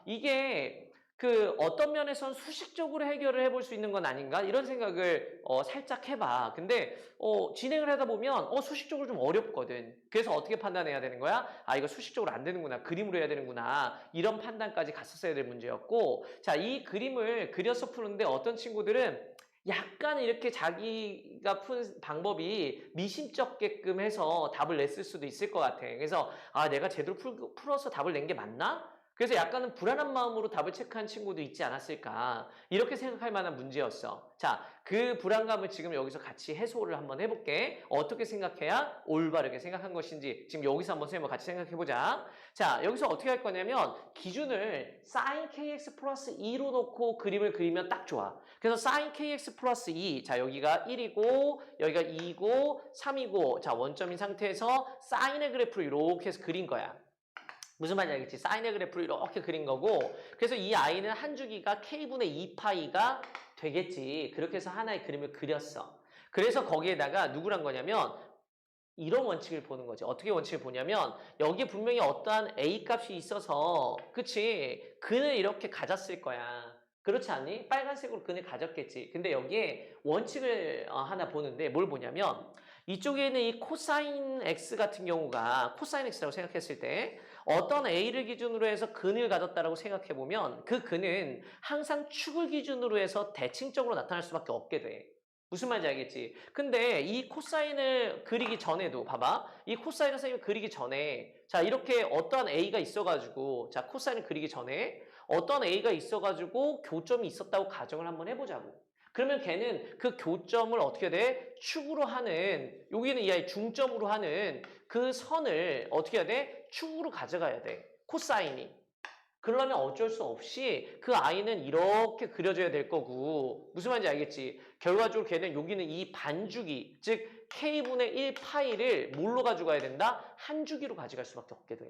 이게 그 어떤 면에선 수식적으로 해결을 해볼 수 있는 건 아닌가 이런 생각을 살짝 해봐. 근데 진행을 하다 보면 수식적으로 좀 어렵거든. 그래서 어떻게 판단해야 되는 거야? 이거 수식적으로 안 되는구나. 그림으로 해야 되는구나. 이런 판단까지 갔었어야 될 문제였고, 자, 이 그림을 그려서 푸는데 어떤 친구들은 약간 이렇게 자기가 푼 방법이 미심쩍게끔 해서 답을 냈을 수도 있을 것 같아. 그래서 내가 제대로 풀어서 답을 낸 게 맞나? 그래서 약간은 불안한 마음으로 답을 체크한 친구도 있지 않았을까 이렇게 생각할 만한 문제였어. 자, 그 불안감을 지금 여기서 같이 해소를 한번 해볼게. 어떻게 생각해야 올바르게 생각한 것인지 지금 여기서 한번 선생님과 같이 생각해보자. 자, 여기서 어떻게 할 거냐면 기준을 sin kx 플러스 2로 놓고 그림을 그리면 딱 좋아. 그래서 sin kx 플러스 2, 자 여기가 1이고 여기가 2이고 3이고 자 원점인 상태에서 사인의 그래프를 이렇게 해서 그린 거야. 무슨 말인지 알겠지? 사인의 그래프를 이렇게 그린 거고 그래서 이 아이는 한 주기가 k분의 2파이가 되겠지. 그렇게 해서 하나의 그림을 그렸어. 그래서 거기에다가 누구란 거냐면 이런 원칙을 보는 거지. 어떻게 원칙을 보냐면 여기에 분명히 어떠한 a 값이 있어서 그치? 근을 이렇게 가졌을 거야. 그렇지 않니? 빨간색으로 근을 가졌겠지. 근데 여기에 원칙을 하나 보는데 뭘 보냐면 이쪽에 있는 이 코사인 x 같은 경우가 코사인 x라고 생각했을 때 어떤 a를 기준으로 해서 근을 가졌다라고 생각해보면 그 근은 항상 축을 기준으로 해서 대칭적으로 나타날 수밖에 없게 돼. 무슨 말인지 알겠지? 근데 이 코사인을 그리기 전에도 봐봐. 이 코사인을 선생님이 그리기 전에 자 이렇게 어떠한 a가 있어가지고 자 코사인을 그리기 전에 어떤 a가 있어가지고 교점이 있었다고 가정을 한번 해보자고. 그러면 걔는 그 교점을 어떻게 돼? 축으로 하는 여기는 이 아이 중점으로 하는 그 선을 어떻게 해야 돼? 축으로 가져가야 돼. 코사인이. 그러려면 어쩔 수 없이 그 아이는 이렇게 그려져야 될 거고 무슨 말인지 알겠지? 결과적으로 걔는 여기는 이 반주기 즉 k분의 1파이를 뭘로 가져가야 된다? 한 주기로 가져갈 수밖에 없게 돼.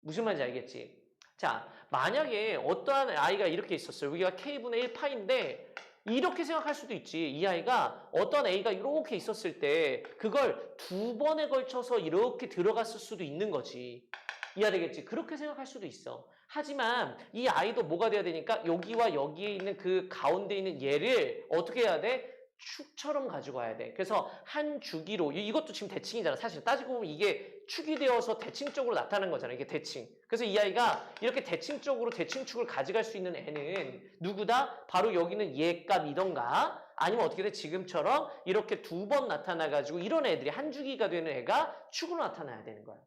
무슨 말인지 알겠지? 자, 만약에 어떠한 아이가 이렇게 있었어요. 여기가 k분의 1파인데 이렇게 생각할 수도 있지. 이 아이가 어떤 a가 이렇게 있었을 때 그걸 두 번에 걸쳐서 이렇게 들어갔을 수도 있는 거지. 이해되겠지? 그렇게 생각할 수도 있어. 하지만 이 아이도 뭐가 돼야 되니까 여기와 여기에 있는 그 가운데 있는 얘를 어떻게 해야 돼? 축처럼 가지고 와야 돼. 그래서 한 주기로 이것도 지금 대칭이잖아. 사실 따지고 보면 이게 축이 되어서 대칭적으로 나타나는 거잖아. 이게 대칭. 그래서 이 아이가 이렇게 대칭적으로 대칭축을 가져갈 수 있는 애는 누구다? 바로 여기는 얘 값이던가 아니면 어떻게 돼? 지금처럼 이렇게 두 번 나타나가지고 이런 애들이 한 주기가 되는 애가 축으로 나타나야 되는 거야.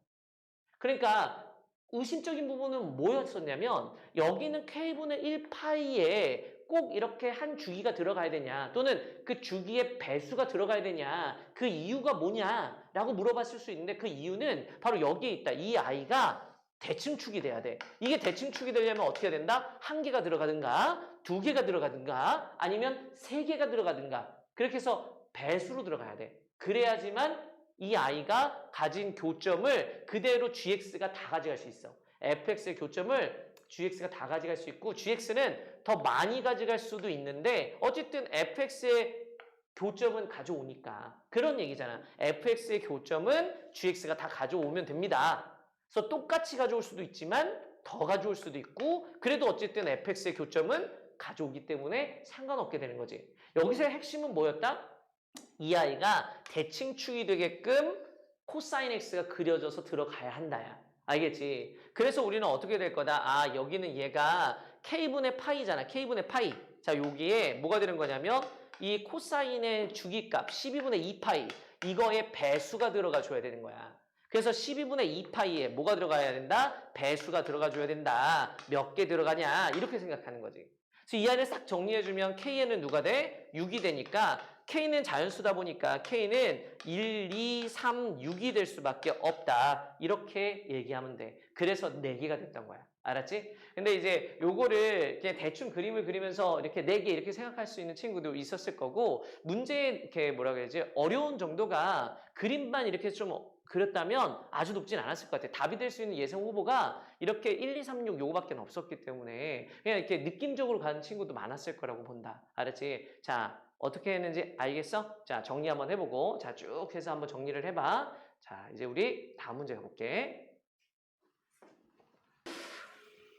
그러니까 의심적인 부분은 뭐였었냐면 여기는 k분의 1파이에 꼭 이렇게 한 주기가 들어가야 되냐 또는 그 주기의 배수가 들어가야 되냐 그 이유가 뭐냐라고 물어봤을 수 있는데 그 이유는 바로 여기에 있다. 이 아이가 대칭축이 돼야 돼. 이게 대칭축이 되려면 어떻게 된다? 한 개가 들어가든가 두 개가 들어가든가 아니면 세 개가 들어가든가 그렇게 해서 배수로 들어가야 돼. 그래야지만 이 아이가 가진 교점을 그대로 gx가 다 가져갈 수 있어. fx의 교점을 gx가 다 가져갈 수 있고 gx는 더 많이 가져갈 수도 있는데 어쨌든 fx의 교점은 가져오니까 그런 얘기잖아. fx의 교점은 gx가 다 가져오면 됩니다. 그래서 똑같이 가져올 수도 있지만 더 가져올 수도 있고 그래도 어쨌든 fx의 교점은 가져오기 때문에 상관없게 되는 거지. 여기서의 핵심은 뭐였다? 이 아이가 대칭축이 되게끔 코사인 x가 그려져서 들어가야 한다야. 알겠지? 그래서 우리는 어떻게 될 거다? 아, 여기는 얘가 k분의 파이잖아. k분의 파이. 자, 여기에 뭐가 되는 거냐면 이 코사인의 주기값 12분의 2파이 이거에 배수가 들어가 줘야 되는 거야. 그래서 12분의 2파이에 뭐가 들어가야 된다? 배수가 들어가 줘야 된다. 몇 개 들어가냐? 이렇게 생각하는 거지. 그래서 이 아이를 싹 정리해주면 k는 누가 돼? 6이 되니까 K는 자연수다 보니까 K는 1, 2, 3, 6이 될 수밖에 없다. 이렇게 얘기하면 돼. 그래서 4개가 됐던 거야. 알았지? 근데 이제 요거를 그냥 대충 그림을 그리면서 이렇게 4개 이렇게 생각할 수 있는 친구도 있었을 거고 문제 이렇게 뭐라 그래야지 어려운 정도가 그림만 이렇게 좀 그렸다면 아주 높진 않았을 것 같아. 답이 될 수 있는 예상 후보가 이렇게 1, 2, 3, 6 요거밖에 없었기 때문에 그냥 이렇게 느낌적으로 가는 친구도 많았을 거라고 본다. 알았지? 자, 어떻게 했는지 알겠어? 자, 정리 한번 해보고 자, 쭉 해서 한번 정리를 해봐. 자, 이제 우리 다음 문제 가볼게.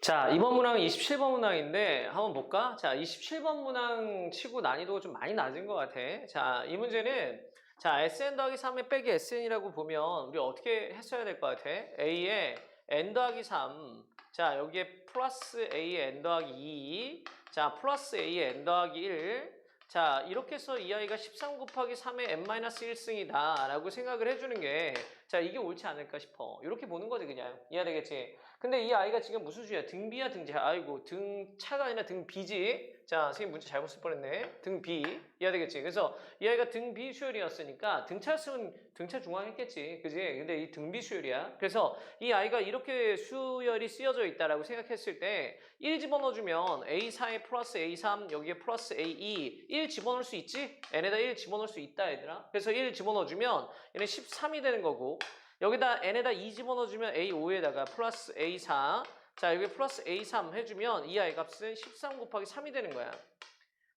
자, 이번 문항은 27번 문항인데 한번 볼까? 자, 27번 문항 치고 난이도가 좀 많이 낮은 것 같아. 자, 이 문제는 자, SN 더하기 3에 빼기 SN이라고 보면 우리 어떻게 했어야 될 것 같아? A에 N 더하기 3 자, 여기에 플러스 A에 N 더하기 2 자, 플러스 A에 N 더하기 1 자, 이렇게 해서 이 아이가 13 곱하기 3의 n-1승이다 라고 생각을 해주는 게 자, 이게 옳지 않을까 싶어. 이렇게 보는 거지 그냥. 이해되겠지? 근데 이 아이가 지금 무슨 수야? 등비야 등지야? 아이고 등차가 아니라 등비지? 자, 선생님 문제 잘못 쓸 뻔했네. 등비. 이해되겠지? 그래서 이 아이가 등비 수열이었으니까 등차였으면 등차 중앙 했겠지. 그지? 근데 이 등비 수열이야. 그래서 이 아이가 이렇게 수열이 쓰여져 있다라고 생각했을 때 1 집어넣어주면 A4에 플러스 A3 여기에 플러스 A2 1 집어넣을 수 있지? n에다 1 집어넣을 수 있다 얘들아. 그래서 1 집어넣어주면 얘는 13이 되는 거고 여기다 n에다 2 집어넣어주면 A5에다가 플러스 A4 자 여기 플러스 A3 해주면 이 아이 값은 13 곱하기 3이 되는 거야.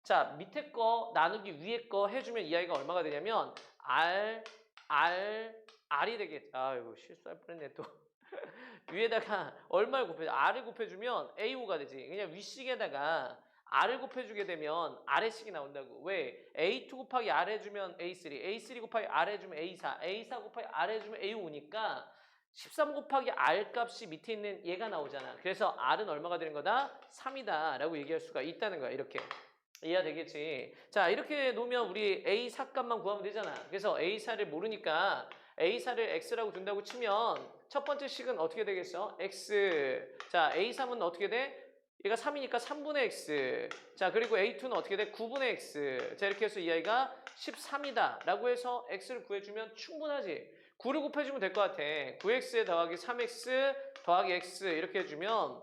자 밑에 거 나누기 위에 거 해주면 이 아이가 얼마가 되냐면 R이 되겠지. 아이고 실수할 뻔했네 또. 위에다가 얼마를 곱해줘? R을 곱해주면 A5가 되지. 그냥 윗식에다가 R을 곱해주게 되면 아래식이 나온다고. 왜? A2 곱하기 R 해주면 A3, A3 곱하기 R 해주면 A4, A4 곱하기 R 해주면 A5니까 13 곱하기 R 값이 밑에 있는 얘가 나오잖아. 그래서 R은 얼마가 되는 거다? 3이다 라고 얘기할 수가 있다는 거야. 이렇게. 이해가 되겠지? 자 이렇게 놓으면 우리 A4 값만 구하면 되잖아. 그래서 A4를 모르니까 A4를 X라고 둔다고 치면 첫 번째 식은 어떻게 되겠어? X. 자 A3은 어떻게 돼? 얘가 3이니까 3분의 X. 자 그리고 A2는 어떻게 돼? 9분의 X. 자 이렇게 해서 이 아이가 13이다 라고 해서 X를 구해주면 충분하지. 9를 곱해주면 될 것 같아. 9X 더하기 3X 더하기 X 이렇게 해주면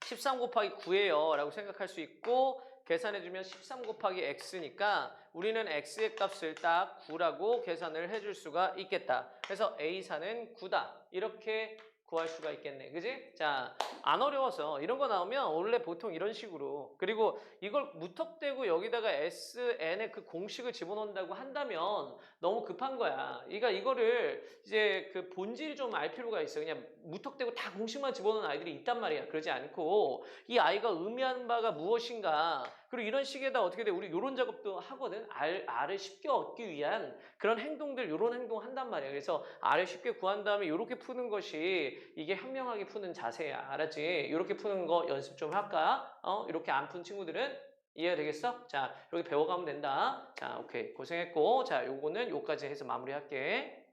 13 곱하기 9예요 라고 생각할 수 있고 계산해주면 13 곱하기 x니까 우리는 x의 값을 딱 9라고 계산을 해줄 수가 있겠다. 그래서 A4는 9다. 이렇게 구할 수가 있겠네. 그지? 자, 안 어려워서 이런 거 나오면 원래 보통 이런 식으로 그리고 이걸 무턱대고 여기다가 SN의 그 공식을 집어넣는다고 한다면 너무 급한 거야. 그러니까 이거를 이제 그 본질이 좀 알 필요가 있어. 그냥 무턱대고 다 공식만 집어넣는 아이들이 있단 말이야. 그러지 않고 이 아이가 의미하는 바가 무엇인가 그리고 이런 식에다 어떻게 돼? 우리 이런 작업도 하거든. R을 쉽게 얻기 위한 그런 행동들 이런 행동 한단 말이야. 그래서 R을 쉽게 구한 다음에 이렇게 푸는 것이 이게 현명하게 푸는 자세야. 알았지? 이렇게 푸는 거 연습 좀 할까? 이렇게 안 푼 친구들은 이해가 되겠어? 자, 이렇게 배워가면 된다. 자, 오케이. 고생했고. 자, 요거는 요까지 해서 마무리할게.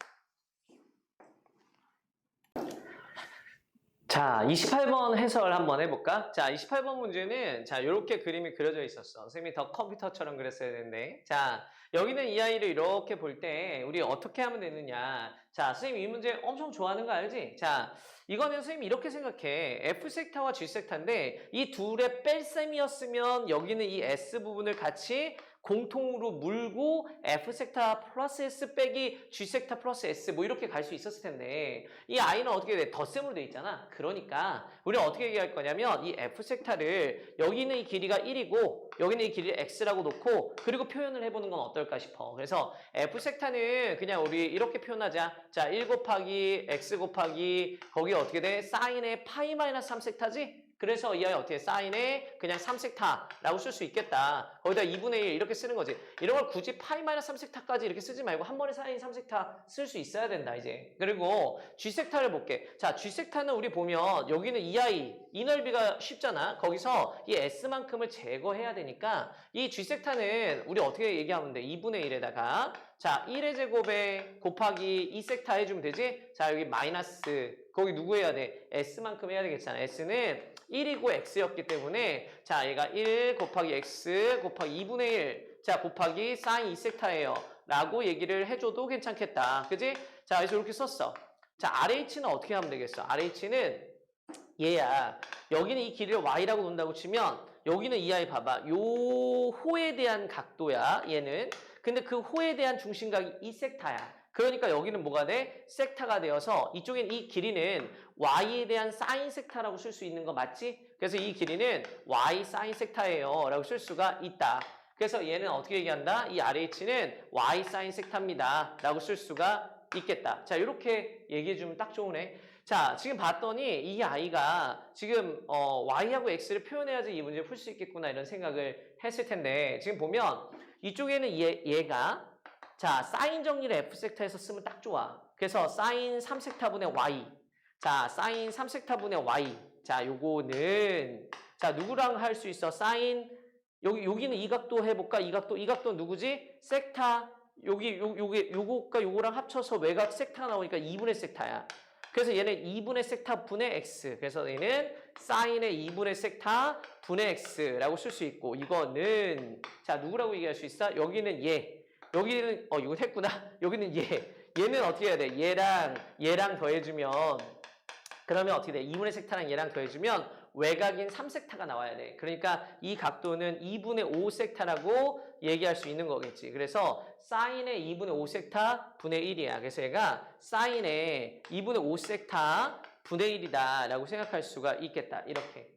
자. 자, 28번 해설 한번 해볼까? 자, 28번 문제는 자, 이렇게 그림이 그려져 있었어. 선생님이 더 컴퓨터처럼 그렸어야 되는데. 자, 여기는 이 아이를 이렇게 볼 때 우리 어떻게 하면 되느냐. 자, 선생님 이 문제 엄청 좋아하는 거 알지? 자, 이거는 선생님이 이렇게 생각해. F섹타와 G섹타인데 이 둘의 뺄셈이었으면 여기는 이 S 부분을 같이 공통으로 물고 F섹타 플러스 S 빼기 G섹타 플러스 S 뭐 이렇게 갈 수 있었을 텐데 이 I는 어떻게 돼? 덧셈으로 돼 있잖아. 그러니까 우리가 어떻게 얘기할 거냐면 이 F섹타를 여기 있는 이 길이가 1이고 여기 있는 이 길이를 X라고 놓고 그리고 표현을 해보는 건 어떨까 싶어. 그래서 F섹타는 그냥 우리 이렇게 표현하자. 자, 1 곱하기 X 곱하기 거기 어떻게 돼? 사인의 파이 마이너스 3섹타지? 그래서 이 아이 어떻게 사인에 그냥 3섹타라고 쓸 수 있겠다. 거기다 2분의 1 이렇게 쓰는 거지. 이런 걸 굳이 파이 마이너스 3섹타까지 이렇게 쓰지 말고 한 번에 사인 3섹타 쓸 수 있어야 된다 이제. 그리고 G섹타를 볼게. 자, G섹타는 우리 보면 여기는 이 아이 이 넓이가 쉽잖아. 거기서 이 S만큼을 제거해야 되니까 이 G섹타는 우리 어떻게 얘기하면 돼? 2분의 1에다가 자, 1의 제곱에 곱하기 2섹타 해주면 되지? 자, 여기 마이너스 거기 누구 해야 돼? S만큼 해야 되겠잖아. S는 1이고 X였기 때문에 자, 얘가 1 곱하기 X 곱하기 2분의 1 자, 곱하기 사인 2섹타예요. 라고 얘기를 해줘도 괜찮겠다. 그지? 자, 그래서 이렇게 썼어. 자, RH는 어떻게 하면 되겠어? RH는 얘야. 여기는 이 길이를 Y라고 놓는다고 치면 여기는 이 아이 봐봐. 요 호에 대한 각도야. 얘는. 근데 그 호에 대한 중심각이 2섹타야. 그러니까 여기는 뭐가 돼? 섹타가 되어서 이쪽엔 이 길이는 Y에 대한 사인 섹타라고 쓸 수 있는 거 맞지? 그래서 이 길이는 Y 사인 섹타예요 라고 쓸 수가 있다. 그래서 얘는 어떻게 얘기한다? 이 RH는 Y 사인 섹타입니다 라고 쓸 수가 있겠다. 자, 이렇게 얘기해주면 딱 좋으네. 자, 지금 봤더니 이 아이가 지금 Y하고 X를 표현해야지 이 문제를 풀 수 있겠구나 이런 생각을 했을 텐데 지금 보면 이쪽에는 얘가 자, 사인 정리를 F섹타에서 쓰면 딱 좋아. 그래서 사인 3섹타분의 Y. 자, 사인 3섹타분의 Y. 자, 요거는 자, 누구랑 할 수 있어? 사인 여기는 이 각도 해볼까? 이 각도 누구지? 섹타. 요거가 요거랑 합쳐서 외곽 섹타가 나오니까 2분의 섹타야. 그래서 얘는 2분의 섹타 분의 X. 그래서 얘는 사인의 2분의 섹타 분의 X라고 쓸 수 있고 이거는 자, 누구라고 얘기할 수 있어? 여기는 얘. 여기는 이거 했구나. 여기는 얘는 어떻게 해야 돼? 얘랑 더해주면 그러면 어떻게 돼? 2분의 섹타랑 얘랑 더해주면 외곽인 3섹타가 나와야 돼. 그러니까 이 각도는 2분의 5섹타라고 얘기할 수 있는 거겠지. 그래서 사인의 2분의 5섹타 분의 1이야. 그래서 얘가 사인의 2분의 5섹타 분의 1이다 라고 생각할 수가 있겠다. 이렇게.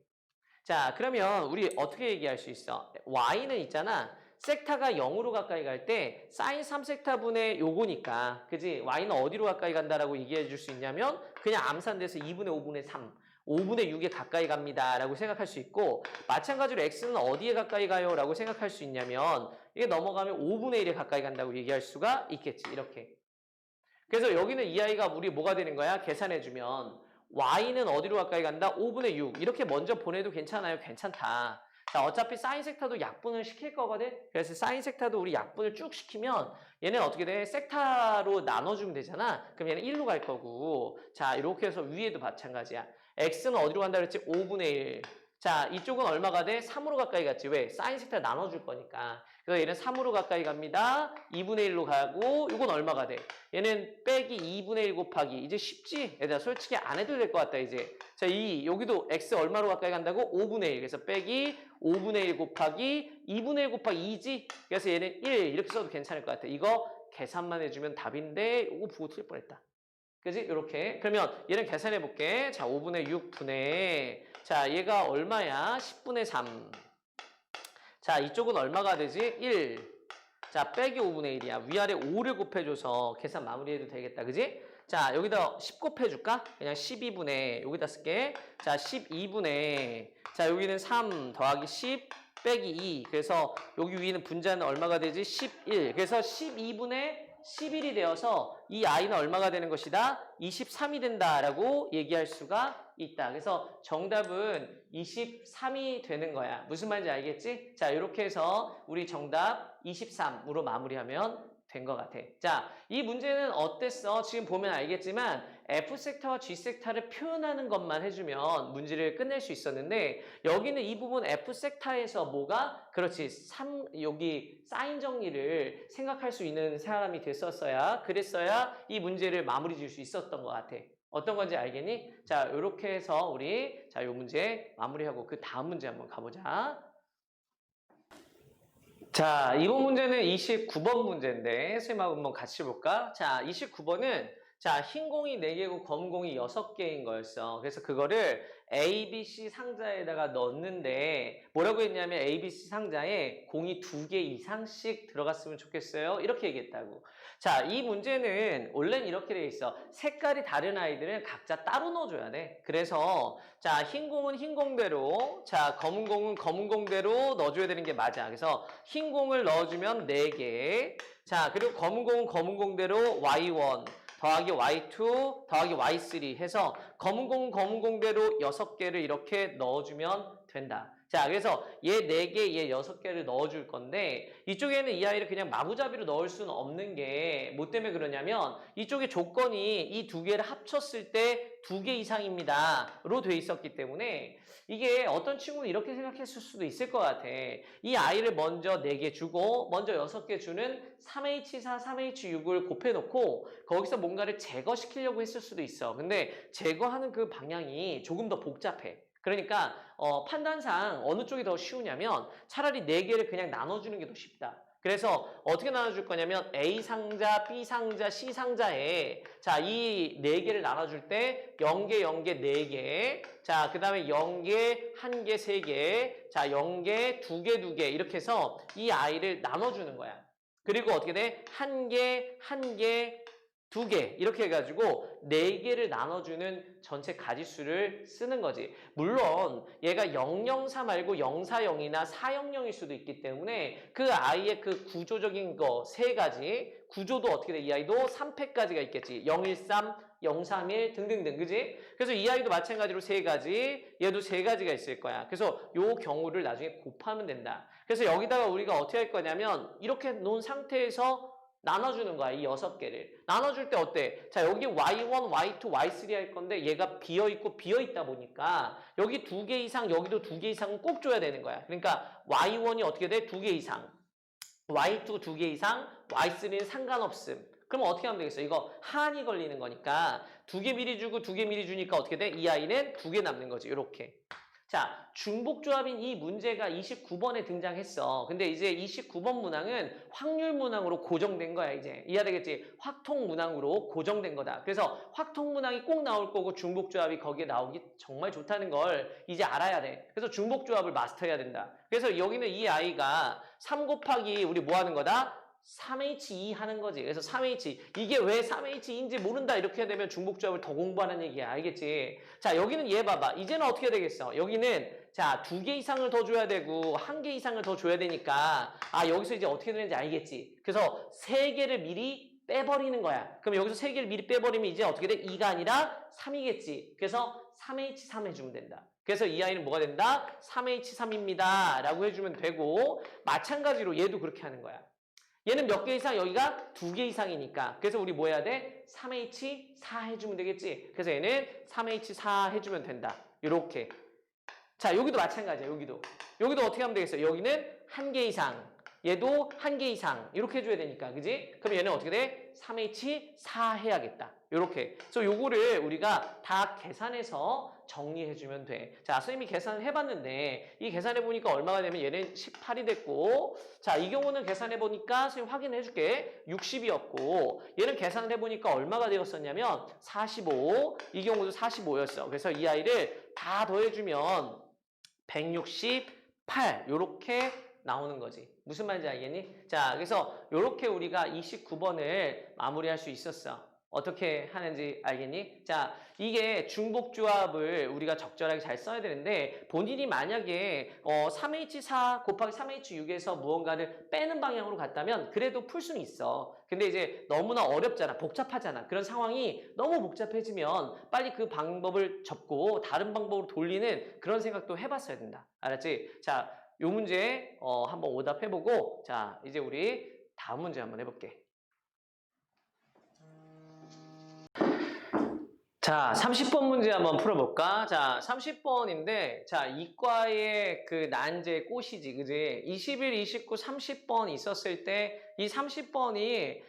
자, 그러면 우리 어떻게 얘기할 수 있어? Y는 있잖아. 섹타가 0으로 가까이 갈 때 사인 3섹타분의 요거니까 그지? Y는 어디로 가까이 간다라고 얘기해 줄 수 있냐면 그냥 암산돼서 2분의 5분의 3 5분의 6에 가까이 갑니다 라고 생각할 수 있고 마찬가지로 X는 어디에 가까이 가요? 라고 생각할 수 있냐면 이게 넘어가면 5분의 1에 가까이 간다고 얘기할 수가 있겠지. 이렇게. 그래서 여기는 이 아이가 우리 뭐가 되는 거야? 계산해주면 Y는 어디로 가까이 간다? 5분의 6 이렇게 먼저 보내도 괜찮아요? 괜찮다. 자, 어차피 사인 섹타도 약분을 시킬 거거든? 그래서 사인 섹타도 우리 약분을 쭉 시키면 얘는 어떻게 돼? 섹타로 나눠주면 되잖아? 그럼 얘는 1로 갈 거고 자, 이렇게 해서 위에도 마찬가지야. X는 어디로 간다 그랬지? 5분의 1. 자, 이쪽은 얼마가 돼? 3으로 가까이 갔지. 왜? 사인 섹타 나눠줄 거니까. 그래서 얘는 3으로 가까이 갑니다. 2분의 1로 가고 이건 얼마가 돼? 얘는 빼기 2분의 1 곱하기 이제 쉽지? 얘들아 솔직히 안 해도 될 것 같다 이제. 자, 여기도 X 얼마로 가까이 간다고? 5분의 1. 그래서 빼기 5분의 1 곱하기 2분의 1 곱하기 2지? 그래서 얘는 1 이렇게 써도 괜찮을 것 같아. 이거 계산만 해주면 답인데 이거 보고 틀릴 뻔했다. 그지? 이렇게. 그러면 얘는 계산해 볼게. 자, 5분의 6분의 자, 얘가 얼마야? 10분의 3. 자, 이쪽은 얼마가 되지? 1. 자, 빼기 5분의 1이야. 위아래 5를 곱해줘서 계산 마무리해도 되겠다. 그지? 자, 여기다 10 곱해줄까? 그냥 12분의 여기다 쓸게. 자, 12분의 자, 여기는 3 더하기 10 빼기 2. 그래서 여기 위에는 분자는 얼마가 되지? 11. 그래서 12분의 11이 되어서 이 i는 얼마가 되는 것이다? 23이 된다라고 얘기할 수가 있다. 그래서 정답은 23이 되는 거야. 무슨 말인지 알겠지? 자, 이렇게 해서 우리 정답 23으로 마무리하면 된 것 같아. 자, 이 문제는 어땠어? 지금 보면 알겠지만 F섹터와 G섹터를 표현하는 것만 해주면 문제를 끝낼 수 있었는데 여기는 이 부분 F섹터에서 뭐가? 그렇지. 여기 사인 정리를 생각할 수 있는 사람이 됐었어야 그랬어야 이 문제를 마무리 지을 수 있었던 것 같아. 어떤 건지 알겠니? 자, 이렇게 해서 우리 자, 요 문제 마무리하고 그 다음 문제 한번 가보자. 자, 이번 문제는 29번 문제인데 선생님하고 한번 같이 볼까? 자, 29번은 자, 흰 공이 4개고 검은 공이 6개인 거였어. 그래서 그거를 A, B, C 상자에다가 넣었는데 뭐라고 했냐면 A, B, C 상자에 공이 2개 이상씩 들어갔으면 좋겠어요. 이렇게 얘기했다고. 자, 이 문제는 원래는 이렇게 돼 있어. 색깔이 다른 아이들은 각자 따로 넣어줘야 돼. 그래서 자, 흰 공은 흰 공대로, 자, 검은 공은 검은 공대로 넣어줘야 되는 게 맞아. 그래서 흰 공을 넣어주면 4개. 자, 그리고 검은 공은 검은 공대로 Y1 더하기 Y2 더하기 Y3 해서 검은 공은 검은 공대로 6개를 이렇게 넣어주면 된다. 자, 그래서 얘 4개, 얘 6개를 넣어줄 건데 이쪽에는 이 아이를 그냥 마구잡이로 넣을 수는 없는 게 뭐 때문에 그러냐면 이쪽에 조건이 이 2개를 합쳤을 때 2개 이상입니다. 로 돼 있었기 때문에 이게 어떤 친구는 이렇게 생각했을 수도 있을 것 같아. 이 아이를 먼저 4개 주고 먼저 6개 주는 3H4, 3H6을 곱해놓고 거기서 뭔가를 제거시키려고 했을 수도 있어. 근데 제거하는 그 방향이 조금 더 복잡해. 그러니까 판단상 어느 쪽이 더 쉬우냐면 차라리 4개를 그냥 나눠주는 게 더 쉽다. 그래서 어떻게 나눠줄 거냐면 A 상자, B 상자, C 상자에 자, 이 4개를 나눠줄 때 0개, 0개, 4개 자, 그 다음에 0개, 1개, 3개 자, 0개, 2개, 2개 이렇게 해서 이 아이를 나눠주는 거야. 그리고 어떻게 돼? 1개, 1개, 2개 이렇게 해가지고 4개를 나눠주는 전체 가지수를 쓰는 거지. 물론 얘가 003 말고 040이나 400일 수도 있기 때문에 그 아이의 그 구조적인 거 3가지 구조도 어떻게 돼? 이 아이도 3패까지가 있겠지. 013, 031 등등등 그지? 그래서 이 아이도 마찬가지로 3가지 얘도 3가지가 있을 거야. 그래서 요 경우를 나중에 곱하면 된다. 그래서 여기다가 우리가 어떻게 할 거냐면 이렇게 놓은 상태에서 나눠주는 거야. 이 6개를. 나눠줄 때 어때? 자, 여기 Y1, Y2, Y3 할 건데 얘가 비어있고 비어있다 보니까 여기 2개 이상, 여기도 2개 이상은 꼭 줘야 되는 거야. 그러니까 Y1이 어떻게 돼? 2개 이상. Y2 2개 이상, Y3는 상관없음. 그럼 어떻게 하면 되겠어? 이거 한이 걸리는 거니까 2개 미리 주고 2개 미리 주니까 어떻게 돼? 이 아이는 2개 남는 거지. 이렇게. 자, 중복조합인 이 문제가 29번에 등장했어. 근데 이제 29번 문항은 확률 문항으로 고정된 거야, 이제. 이해되겠지? 확통 문항으로 고정된 거다. 그래서 확통 문항이 꼭 나올 거고 중복조합이 거기에 나오기 정말 좋다는 걸 이제 알아야 돼. 그래서 중복조합을 마스터해야 된다. 그래서 여기는 이 아이가 3 곱하기 우리 뭐 하는 거다? 3H2 하는 거지. 그래서 3H 이게 왜 3H인지 모른다 이렇게 되면 중복조합을 더 공부하는 얘기야. 알겠지? 자, 여기는 얘 봐봐. 이제는 어떻게 되겠어? 여기는 자, 2개 이상을 더 줘야 되고 1개 이상을 더 줘야 되니까 여기서 이제 어떻게 되는지 알겠지? 그래서 3개를 미리 빼버리는 거야. 그럼 여기서 3개를 미리 빼버리면 이제 어떻게 돼? 2가 아니라 3이겠지. 그래서 3H3 해주면 된다. 그래서 이 아이는 뭐가 된다? 3H3입니다. 라고 해주면 되고 마찬가지로 얘도 그렇게 하는 거야. 얘는 몇 개 이상? 여기가 2개 이상이니까. 그래서 우리 뭐 해야 돼? 3H4 해주면 되겠지? 그래서 얘는 3H4 해주면 된다. 이렇게. 자, 여기도 마찬가지야. 여기도 어떻게 하면 되겠어? 여기는 1개 이상. 얘도 1개 이상. 이렇게 해줘야 되니까. 그지? 그럼 얘는 어떻게 돼? 3H4 해야겠다. 이렇게. 그래서 요거를 우리가 다 계산해서 정리해주면 돼. 자, 선생님이 계산을 해봤는데 이 계산해보니까 얼마가 되면 얘는 18이 됐고 자, 이 경우는 계산해보니까 선생님 확인해줄게. 60이었고 얘는 계산을 해보니까 얼마가 되었었냐면 45. 이 경우도 45였어. 그래서 이 아이를 다 더해주면 168 요렇게 나오는 거지. 무슨 말인지 알겠니? 자, 그래서 요렇게 우리가 29번을 마무리할 수 있었어. 어떻게 하는지 알겠니? 자, 이게 중복조합을 우리가 적절하게 잘 써야 되는데 본인이 만약에 3H4 곱하기 3H6에서 무언가를 빼는 방향으로 갔다면 그래도 풀 수는 있어. 근데 이제 너무나 어렵잖아. 복잡하잖아. 그런 상황이 너무 복잡해지면 빨리 그 방법을 접고 다른 방법으로 돌리는 그런 생각도 해봤어야 된다. 알았지? 자, 요 문제 한번 오답해보고 자, 이제 우리 다음 문제 한번 해볼게. 자, 30번 문제 한번 풀어볼까? 자, 30번인데, 자, 이과의 그 난제 꽃이지, 그지? 21, 29, 30번 있었을 때, 이 30번이,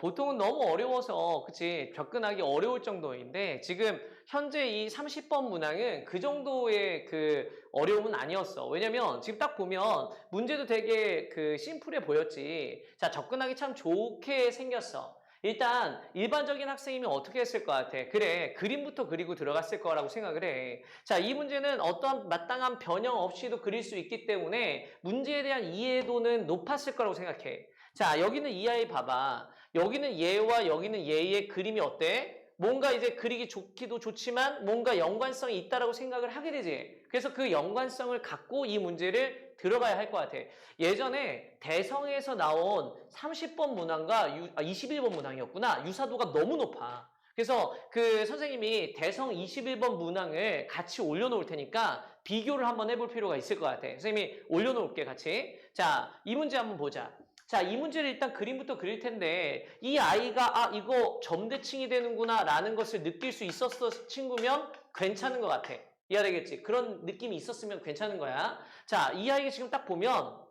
보통은 너무 어려워서, 그치? 접근하기 어려울 정도인데, 지금 현재 이 30번 문항은 그 정도의 그 어려움은 아니었어. 왜냐면, 지금 딱 보면, 문제도 되게 그 심플해 보였지. 자, 접근하기 참 좋게 생겼어. 일단 일반적인 학생이면 어떻게 했을 것 같아? 그래, 그림부터 그리고 들어갔을 거라고 생각을 해. 자, 이 문제는 어떠한 마땅한 변형 없이도 그릴 수 있기 때문에 문제에 대한 이해도는 높았을 거라고 생각해. 자, 여기는 이 아이 봐봐. 여기는 얘와 여기는 얘의 그림이 어때? 뭔가 이제 그리기 좋기도 좋지만 뭔가 연관성이 있다라고 생각을 하게 되지. 그래서 그 연관성을 갖고 이 문제를 들어가야 할 것 같아. 예전에 대성에서 나온 30번 문항과 21번 문항이었구나. 유사도가 너무 높아. 그래서 그 선생님이 대성 21번 문항을 같이 올려놓을 테니까 비교를 한번 해볼 필요가 있을 것 같아. 선생님이 올려놓을게, 같이. 자, 이 문제 한번 보자. 자, 이 문제를 일단 그림부터 그릴 텐데 이 아이가 이거 점대칭이 되는구나 라는 것을 느낄 수 있었어 친구면 괜찮은 것 같아. 이해가 되겠지? 그런 느낌이 있었으면 괜찮은 거야. 자, 이 아이가 지금 딱 보면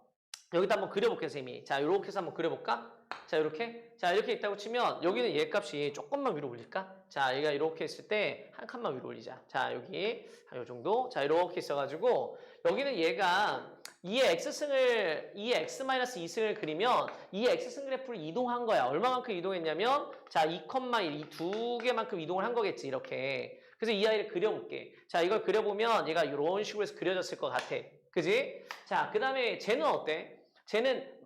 여기다 한번 그려볼게요, 선생님이. 자, 이렇게 해서 한번 그려볼까? 자, 이렇게. 자, 이렇게 있다고 치면 여기는 얘 값이 조금만 위로 올릴까? 자, 얘가 이렇게 했을 때 한 칸만 위로 올리자. 자, 여기 한 요 정도. 자, 이렇게 있어가지고 여기는 얘가 2의 x승을 2의 x-2승을 그리면 2의 x승 그래프를 이동한 거야. 얼마만큼 이동했냐면 자, 2,1 이 두 개만큼 이동을 한 거겠지, 이렇게. 그래서 이 아이를 그려볼게. 자, 이걸 그려보면 얘가 이런 식으로 해서 그려졌을 것 같아. 그지? 자, 그 다음에 쟤는 어때? 쟤는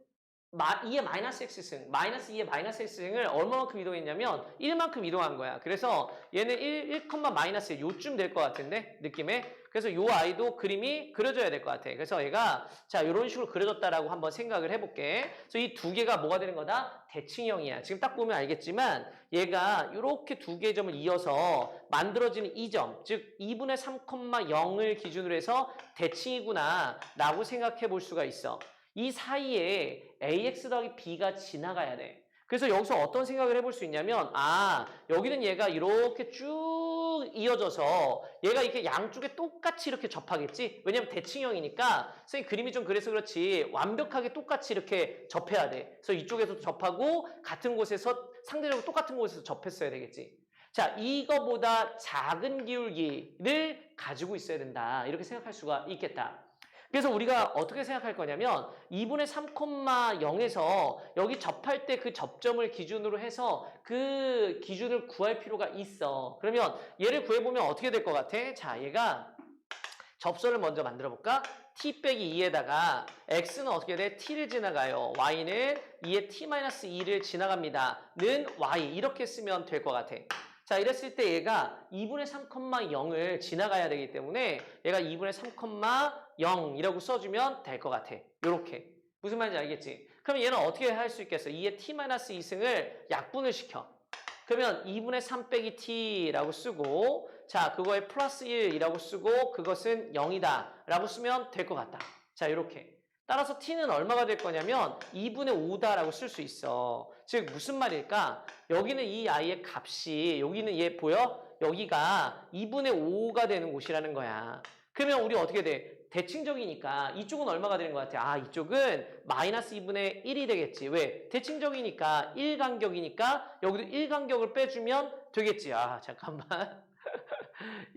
2의 마이너스 x승, 마이너스 2의 마이너스 x승을 얼마만큼 이동했냐면 1만큼 이동한 거야. 그래서 얘는 1, 마이너스 요쯤 될 것 같은데, 느낌에. 그래서 요 아이도 그림이 그려져야 될 것 같아. 그래서 얘가 자, 이런 식으로 그려졌다라고 한번 생각을 해볼게. 그래서 이 두 개가 뭐가 되는 거다? 대칭형이야. 지금 딱 보면 알겠지만 얘가 이렇게 두 개의 점을 이어서 만들어지는 이 점, 즉 2분의 3,0을 기준으로 해서 대칭이구나 라고 생각해 볼 수가 있어. 이 사이에 ax 더하기 b가 지나가야 돼. 그래서 여기서 어떤 생각을 해볼 수 있냐면 여기는 얘가 이렇게 쭉 이어져서 얘가 이렇게 양쪽에 똑같이 이렇게 접하겠지? 왜냐면 대칭형이니까 선생님 그림이 좀 그래서 그렇지 완벽하게 똑같이 이렇게 접해야 돼. 그래서 이쪽에서도 접하고 같은 곳에서 상대적으로 똑같은 곳에서 접했어야 되겠지. 자, 이거보다 작은 기울기를 가지고 있어야 된다. 이렇게 생각할 수가 있겠다. 그래서 우리가 어떻게 생각할 거냐면 2분의 3,0에서 여기 접할 때 그 접점을 기준으로 해서 그 기준을 구할 필요가 있어. 그러면 얘를 구해보면 어떻게 될 것 같아? 자, 얘가 접선을 먼저 만들어 볼까? t 빼기 2에다가 x는 어떻게 돼? t를 지나가요. y는 2의 t-2를 지나갑니다. 는 y 이렇게 쓰면 될 것 같아. 자, 이랬을 때 얘가 2분의 3,0을 지나가야 되기 때문에 얘가 2분의 3,0이라고 써주면 될 것 같아. 요렇게. 무슨 말인지 알겠지? 그러면 얘는 어떻게 할 수 있겠어? 2의 t-2승을 약분을 시켜. 그러면 2분의 3 빼기 t라고 쓰고 자, 그거에 플러스 1이라고 쓰고 그것은 0이다 라고 쓰면 될 것 같다. 자, 이렇게. 따라서 t는 얼마가 될 거냐면 2분의 5다라고 쓸 수 있어. 즉 무슨 말일까? 여기는 이 아이의 값이 여기는 얘 보여? 여기가 2분의 5가 되는 곳이라는 거야. 그러면 우리 어떻게 돼? 대칭적이니까 이쪽은 얼마가 되는 것 같아? 이쪽은 마이너스 2분의 1이 되겠지. 왜? 대칭적이니까 1간격이니까 여기도 1간격을 빼주면 되겠지. 잠깐만.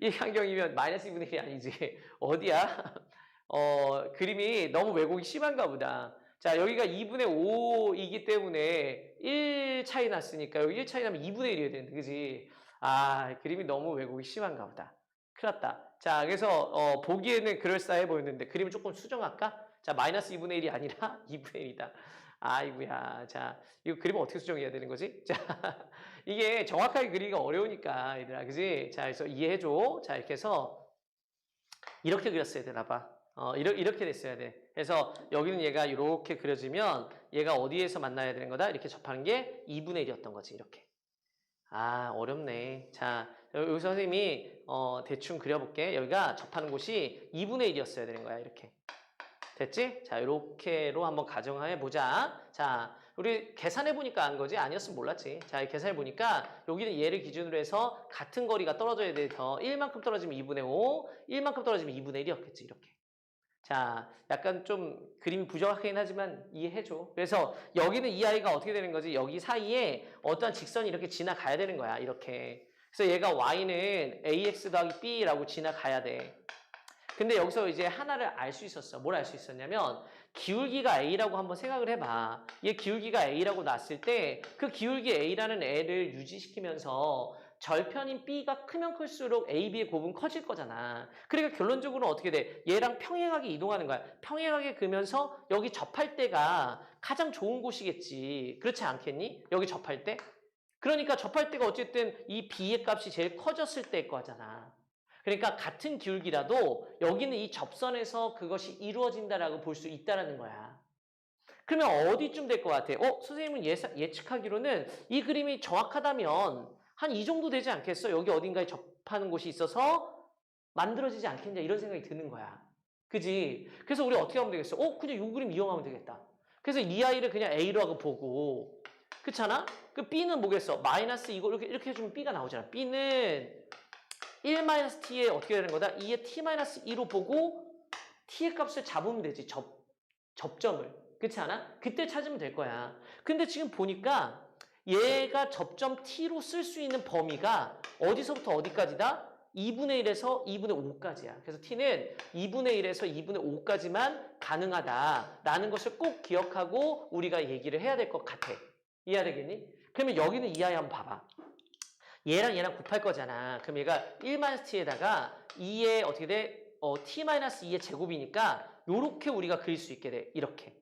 1간격이면 마이너스 2분의 1이 아니지. 어디야? 그림이 너무 왜곡이 심한가 보다. 자, 여기가 2분의 5이기 때문에 1 차이 났으니까 여기 1 차이 나면 2분의 1이어야 되는데, 그지? 그림이 너무 왜곡이 심한가 보다. 큰일 났다. 자, 그래서 보기에는 그럴싸해 보였는데 그림을 조금 수정할까? 자, 마이너스 2분의 1이 아니라 2분의 1이다. 아이고야. 자, 이거 그림을 어떻게 수정해야 되는 거지? 자, 이게 정확하게 그리기가 어려우니까, 얘들아, 그지? 자, 그래서 이해해줘. 자, 이렇게 해서 이렇게 그렸어야 되나 봐. 이렇게 됐어야 돼. 그래서 여기는 얘가 이렇게 그려지면 얘가 어디에서 만나야 되는 거다? 이렇게 접하는 게 2분의 1이었던 거지, 이렇게. 어렵네. 자, 여기서 선생님이 대충 그려볼게. 여기가 접하는 곳이 2분의 1이었어야 되는 거야, 이렇게. 됐지? 자, 이렇게로 한번 가정해 보자. 자, 우리 계산해보니까 안 거지? 아니었으면 몰랐지. 자, 계산해보니까 여기는 얘를 기준으로 해서 같은 거리가 떨어져야 돼서 1만큼 떨어지면 2분의 5, 1만큼 떨어지면 2분의 1이었겠지, 이렇게. 자, 약간 좀 그림이 부정확하긴 하지만 이해해줘. 그래서 여기는 이 아이가 어떻게 되는 거지? 여기 사이에 어떠한 직선이 이렇게 지나가야 되는 거야, 이렇게. 그래서 얘가 y는 ax 더하기 b라고 지나가야 돼. 근데 여기서 이제 하나를 알 수 있었어. 뭘 알 수 있었냐면 기울기가 a라고 한번 생각을 해봐. 얘 기울기가 a라고 놨을 때 그 기울기 a라는 애를 유지시키면서 절편인 b가 크면 클수록 a, b의 곱은 커질 거잖아. 그러니까 결론적으로 어떻게 돼? 얘랑 평행하게 이동하는 거야. 평행하게 그면서 여기 접할 때가 가장 좋은 곳이겠지. 그렇지 않겠니? 여기 접할 때? 그러니까 접할 때가 어쨌든 이 b의 값이 제일 커졌을 때일 거잖아. 그러니까 같은 기울기라도 여기는 이 접선에서 그것이 이루어진다라고 볼 수 있다라는 거야. 그러면 어디쯤 될 것 같아? 선생님은 예측하기로는 이 그림이 정확하다면 한 이 정도 되지 않겠어? 여기 어딘가에 접하는 곳이 있어서 만들어지지 않겠냐 이런 생각이 드는 거야. 그지? 그래서 우리 어떻게 하면 되겠어? 그냥 이 그림 이용하면 되겠다. 그래서 이 아이를 그냥 A라고 보고 그렇잖아? 그 B는 뭐겠어? 마이너스 이거 이렇게 해주면 B가 나오잖아. B는 1-t에 어떻게 되는 거다? 2의 t-2로 보고 t의 값을 잡으면 되지. 접점을. 그렇지 않아? 그때 찾으면 될 거야. 근데 지금 보니까 얘가 접점 t로 쓸 수 있는 범위가 어디서부터 어디까지다? 2분의 1에서 2분의 5까지야. 그래서 t는 2분의 1에서 2분의 5까지만 가능하다라는 것을 꼭 기억하고 우리가 얘기를 해야 될 것 같아. 이해되겠니? 그러면 여기는 이 아이 한번 봐봐. 얘랑 곱할 거잖아. 그럼 얘가 1-t에다가 2의 어떻게 돼? t-2의 제곱이니까 요렇게 우리가 그릴 수 있게 돼. 이렇게.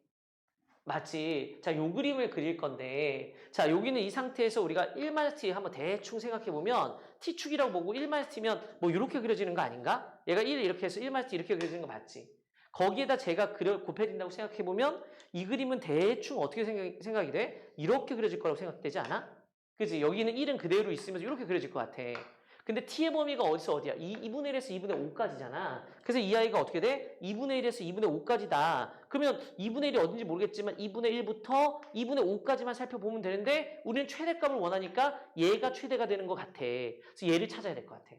맞지? 자, 요 그림을 그릴 건데 자, 여기는 이 상태에서 우리가 1-t 한번 대충 생각해보면 t축이라고 보고 1-t면 뭐 이렇게 그려지는 거 아닌가? 얘가 1 이렇게 해서 1-t 이렇게 그려지는 거 맞지? 거기에다 제가 곱해진다고 생각해보면 이 그림은 대충 어떻게 생각이 돼? 이렇게 그려질 거라고 생각되지 않아? 그치? 여기는 1은 그대로 있으면서 이렇게 그려질 것 같아. 근데 t의 범위가 어디서 어디야? 2분의 1에서 2분의 5까지잖아. 그래서 이 아이가 어떻게 돼? 2분의 1에서 2분의 5까지다. 그러면 2분의 1이 어딘지 모르겠지만 2분의 1부터 2분의 5까지만 살펴보면 되는데 우리는 최대값을 원하니까 얘가 최대가 되는 것 같아. 그래서 얘를 찾아야 될 것 같아.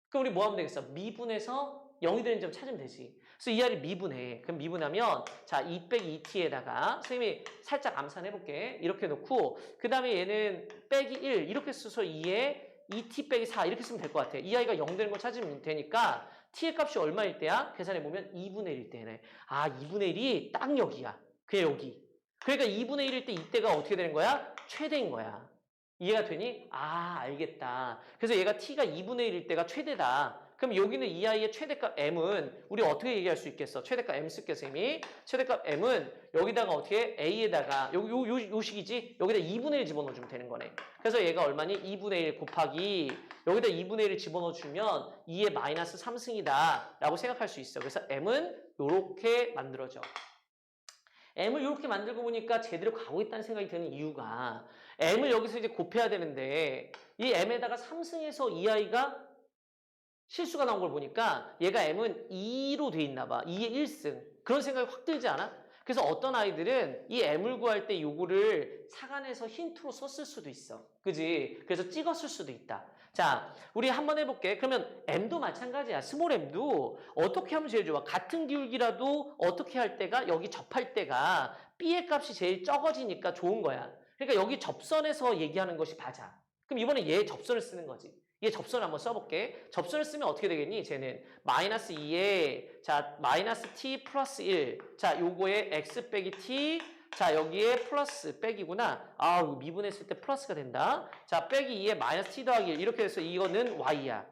그럼 우리 뭐 하면 되겠어? 미분해서 0이 되는 점 찾으면 되지. 그래서 이 아이를 미분해. 그럼 미분하면 자, 2 빼기 2t에다가 선생님이 살짝 암산해볼게. 이렇게 놓고 그 다음에 얘는 빼기 1 이렇게 써서 2에 2t 빼기 4 이렇게 쓰면 될 것 같아. 이 아이가 0 되는 거 찾으면 되니까 t의 값이 얼마일 때야? 계산해보면 2분의 1일 때네. 아, 2분의 1이 딱 여기야. 그냥 여기. 그러니까 2분의 1일 때 이때가 어떻게 되는 거야? 최대인 거야. 이해가 되니? 아, 알겠다. 그래서 얘가 t가 2분의 1일 때가 최대다. 그럼 여기는 이 아이의 최대값 m은 우리 어떻게 얘기할 수 있겠어? 최대값 m 쓸게, 쌤이. 최대값 m은 여기다가 어떻게 a에다가 요 식이지? 여기다 2분의 1 집어넣어주면 되는 거네. 그래서 얘가 얼마니? 2분의 1 곱하기 여기다 2분의 1을 집어넣어주면 2의 마이너스 3승이다 라고 생각할 수 있어. 그래서 m은 요렇게 만들어져. m을 이렇게 만들고 보니까 제대로 가고 있다는 생각이 드는 이유가 m을 여기서 이제 곱해야 되는데 이 m에다가 3승해서 이 아이가 실수가 나온 걸 보니까 얘가 m은 2로 돼 있나 봐. 2의 1승. 그런 생각이 확 들지 않아? 그래서 어떤 아이들은 이 m을 구할 때 요거를 사간에서 힌트로 썼을 수도 있어. 그지? 그래서 찍었을 수도 있다. 자, 우리 한번 해볼게. 그러면 m도 마찬가지야. 스몰 m도 어떻게 하면 제일 좋아? 같은 기울기라도 어떻게 할 때가 여기 접할 때가 b의 값이 제일 적어지니까 좋은 거야. 그러니까 여기 접선에서 얘기하는 것이 맞아. 그럼 이번에 얘 접선을 쓰는 거지. 얘 접선을 한번 써볼게. 접선을 쓰면 어떻게 되겠니? 쟤는 마이너스 2에 자 마이너스 t 플러스 1. 자 요거에 x 빼기 t. 자 여기에 플러스 빼기구나. 아 이거 미분했을 때 플러스가 된다. 자 빼기 2에 마이너스 t 더하기 1. 이렇게 해서 이거는 y야.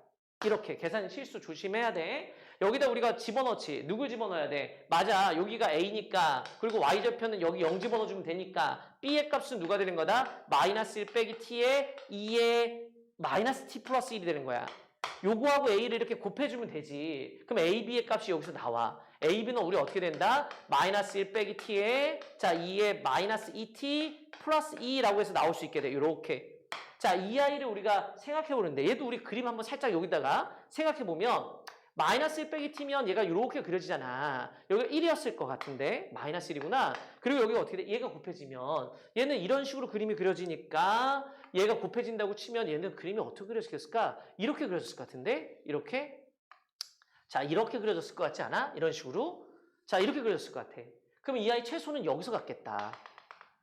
이렇게 계산 실수 조심해야 돼. 여기다 우리가 집어넣지. 누굴 집어넣어야 돼? 맞아. 여기가 a니까. 그리고 y절편은 여기 0 집어넣어주면 되니까 b의 값은 누가 되는 거다? 마이너스 1 빼기 t에 2에 마이너스 t 플러스 1이 되는 거야. 요거하고 a를 이렇게 곱해주면 되지. 그럼 a, b의 값이 여기서 나와. a, b는 우리 어떻게 된다? 마이너스 1 빼기 t에 자 2에 마이너스 2t 플러스 2라고 해서 나올 수 있게 돼. 요렇게. 자, 이 아이를 우리가 생각해보는데 얘도 우리 그림 한번 살짝 여기다가 생각해보면 마이너스 1 빼기 t면 얘가 이렇게 그려지잖아. 여기가 1이었을 것 같은데 마이너스 1이구나. 그리고 여기가 어떻게 돼? 얘가 곱해지면 얘는 이런 식으로 그림이 그려지니까 얘가 곱해진다고 치면 얘는 그림이 어떻게 그려졌을까? 이렇게 그려졌을 것 같은데? 이렇게? 자, 이렇게 그려졌을 것 같지 않아? 이런 식으로? 자, 이렇게 그려졌을 것 같아. 그럼 이 아이 최소는 여기서 같겠다.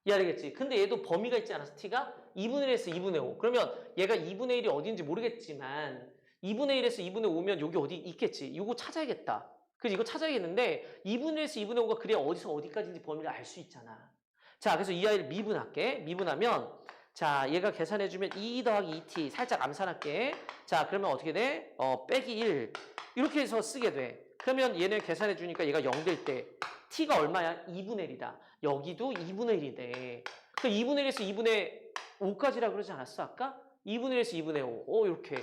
이해하겠지? 근데 얘도 범위가 있지 않았어? t가 2분의 1에서 2분의 5. 그러면 얘가 2분의 1이 어딘지 모르겠지만 2분의 1에서 2분의 5면 여기 어디 있겠지? 이거 찾아야겠다. 그래서 이거 찾아야겠는데 2분의 1에서 2분의 5가 그래야 어디서 어디까지인지 범위를 알 수 있잖아. 자, 그래서 이 아이를 미분할게. 미분하면 자, 얘가 계산해주면 2 더하기 2t 살짝 암산할게. 자, 그러면 어떻게 돼? 빼기 1 이렇게 해서 쓰게 돼. 그러면 얘는 계산해주니까 얘가 0 될 때 t가 얼마야? 2분의 1이다. 여기도 2분의 1이네. 그 2분의 1에서 2분의 5까지라 그러지 않았어, 아까? 2분의 1에서 2분의 5. 이렇게.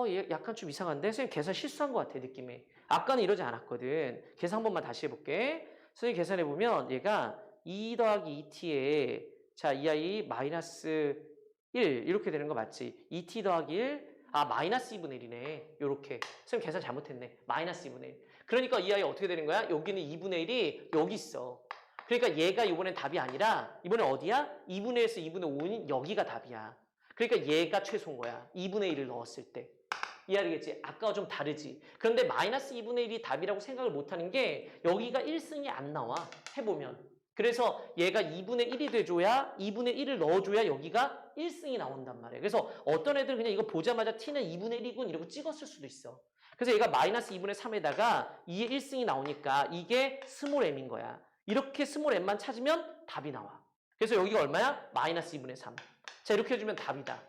얘 약간 좀 이상한데? 선생님 계산 실수한 것 같아, 느낌에. 아까는 이러지 않았거든. 계산 한 번만 다시 해볼게. 선생님 계산해보면 얘가 2 더하기 2t에 자, 이 아이 마이너스 1 이렇게 되는 거 맞지? 2t 더하기 1 마이너스 2분의 1이네. 요렇게. 선생님 계산 잘못했네. 마이너스 2분의 1. 그러니까 이 아이 어떻게 되는 거야? 여기는 2분의 1이 여기 있어. 그러니까 얘가 이번엔 답이 아니라 이번엔 어디야? 2분의 1에서 2분의 5는 여기가 답이야. 그러니까 얘가 최소인 거야. 2분의 1을 넣었을 때. 이해하겠지? 아까와 좀 다르지. 그런데 마이너스 2분의 1이 답이라고 생각을 못하는 게 여기가 1승이 안 나와. 해보면. 그래서 얘가 2분의 1이 돼줘야 2분의 1을 넣어줘야 여기가 1승이 나온단 말이에요. 그래서 어떤 애들은 그냥 이거 보자마자 t는 2분의 1이군 이러고 찍었을 수도 있어. 그래서 얘가 마이너스 2분의 3에다가 2의 1승이 나오니까 이게 스몰 m인 거야. 이렇게 스몰 m만 찾으면 답이 나와. 그래서 여기가 얼마야? 마이너스 2분의 3. 자, 이렇게 해주면 답이다.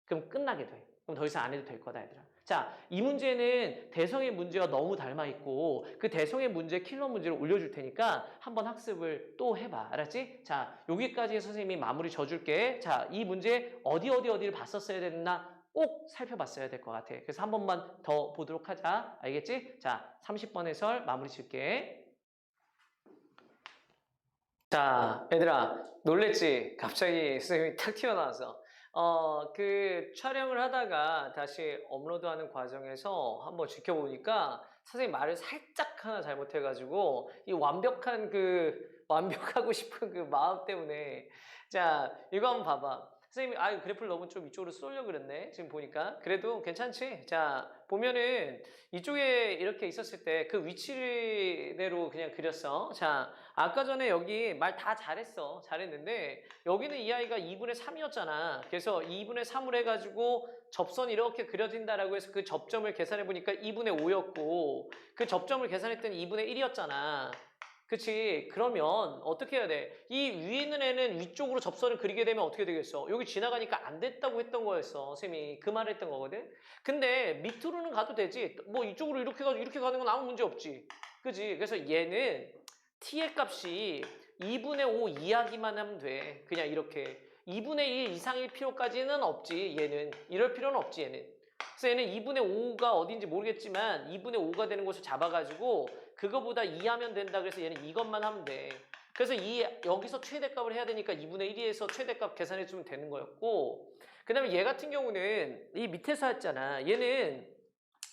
그럼 끝나게 돼. 그럼 더 이상 안 해도 될 거다, 얘들아. 자, 이 문제는 대성의 문제와 너무 닮아있고 그 대성의 문제 킬러 문제를 올려줄 테니까 한번 학습을 또 해봐. 알았지? 자, 여기까지 선생님이 마무리 져줄게. 자, 이 문제 어디를 봤었어야 됐나 꼭 살펴봤어야 될 것 같아. 그래서 한 번만 더 보도록 하자. 알겠지? 자, 30번 해설 마무리 칠게. 자, 얘들아, 놀랬지? 갑자기 선생님이 탁 튀어나와서. 그 촬영을 하다가 다시 업로드하는 과정에서 한번 지켜보니까 선생님 말을 살짝 하나 잘못해가지고 이 완벽하고 싶은 그 마음 때문에 자, 이거 한번 봐봐. 선생님이 그래프를 너무 좀 이쪽으로 쏠려 그랬네. 지금 보니까. 그래도 괜찮지? 자, 보면은 이쪽에 이렇게 있었을 때 그 위치대로 그냥 그렸어. 자, 아까 전에 여기 말 다 잘했어. 잘했는데 여기는 이 아이가 2분의 3이었잖아. 그래서 2분의 3을 해가지고 접선이 이렇게 그려진다라고 해서 그 접점을 계산해 보니까 2분의 5였고 그 접점을 계산했더니 2분의 1이었잖아. 그치? 그러면 어떻게 해야 돼? 이 위에 있는 애는 위쪽으로 접선을 그리게 되면 어떻게 되겠어? 여기 지나가니까 안 됐다고 했던 거였어. 쌤이 그 말을 했던 거거든? 근데 밑으로는 가도 되지. 뭐 이쪽으로 이렇게 가지고 이렇게 가는 건 아무 문제 없지. 그치? 그래서 얘는 t의 값이 2분의 5 이하기만 하면 돼. 그냥 이렇게. 2분의 1 이상일 필요까지는 없지. 얘는. 이럴 필요는 없지, 얘는. 그래서 얘는 2분의 5가 어딘지 모르겠지만 2분의 5가 되는 곳을 잡아가지고 그거보다 2하면 된다. 그래서 얘는 이것만 하면 돼. 그래서 여기서 최대값을 해야 되니까 2분의 1에서 최대값 계산해주면 되는 거였고 그 다음에 얘 같은 경우는 이 밑에서 했잖아. 얘는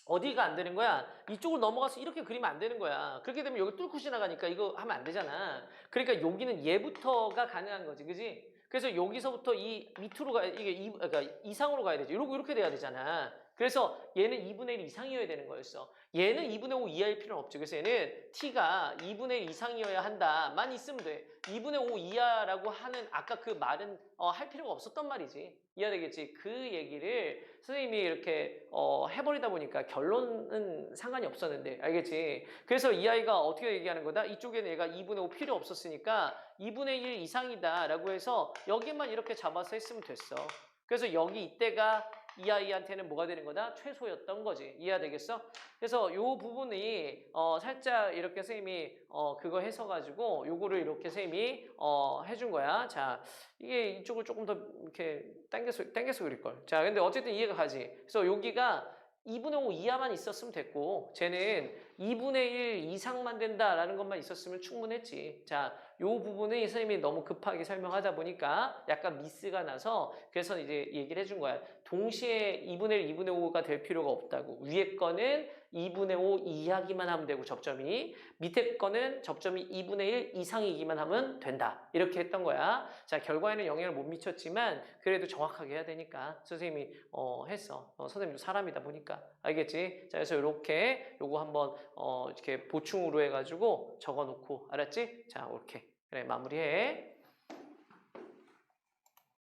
어디가 안 되는 거야? 이쪽으로 넘어가서 이렇게 그리면 안 되는 거야. 그렇게 되면 여기 뚫고 지나가니까 이거 하면 안 되잖아. 그러니까 여기는 얘부터가 가능한 거지. 그지? 그래서 여기서부터 이 밑으로 그러니까 이상으로 가야 되지. 이렇게 돼야 되잖아. 그래서 얘는 2분의 1 이상이어야 되는 거였어. 얘는 2분의 5 이하일 필요는 없지. 그래서 얘는 t가 2분의 1 이상이어야 한다만 있으면 돼. 2분의 5 이하라고 하는 아까 그 말은 할 필요가 없었단 말이지. 이해되겠지? 그 얘기를 선생님이 이렇게 해버리다 보니까 결론은 상관이 없었는데 알겠지? 그래서 이 아이가 어떻게 얘기하는 거다? 이쪽에는 얘가 2분의 5 필요 없었으니까 2분의 1 이상이다 라고 해서 여기만 이렇게 잡아서 했으면 됐어. 그래서 여기 이때가 이 아이한테는 뭐가 되는 거다? 최소였던 거지. 이해가 되겠어? 그래서 요 부분이 살짝 이렇게 선생님이 그거 해서가지고 요거를 이렇게 선생님이 해준 거야. 자, 이게 이쪽을 조금 더 이렇게 당겨서 그릴 걸. 자, 근데 어쨌든 이해가 가지. 그래서 여기가 2분의 5 이하만 있었으면 됐고 쟤는 2분의 1 이상만 된다라는 것만 있었으면 충분했지. 자, 요 부분은 선생님이 너무 급하게 설명하다 보니까 약간 미스가 나서 그래서 이제 얘기를 해준 거야. 동시에 2분의 1, 2분의 5가 될 필요가 없다고. 위에 거는 2분의 5 이하기만 하면 되고 접점이 밑에 거는 접점이 2분의 1 이상이기만 하면 된다. 이렇게 했던 거야. 자, 결과에는 영향을 못 미쳤지만 그래도 정확하게 해야 되니까 선생님이 했어. 선생님도 사람이다 보니까. 알겠지? 자, 그래서 이렇게 요거 한번 이렇게 보충으로 해가지고 적어놓고 알았지? 자, 이렇게 그래 마무리해.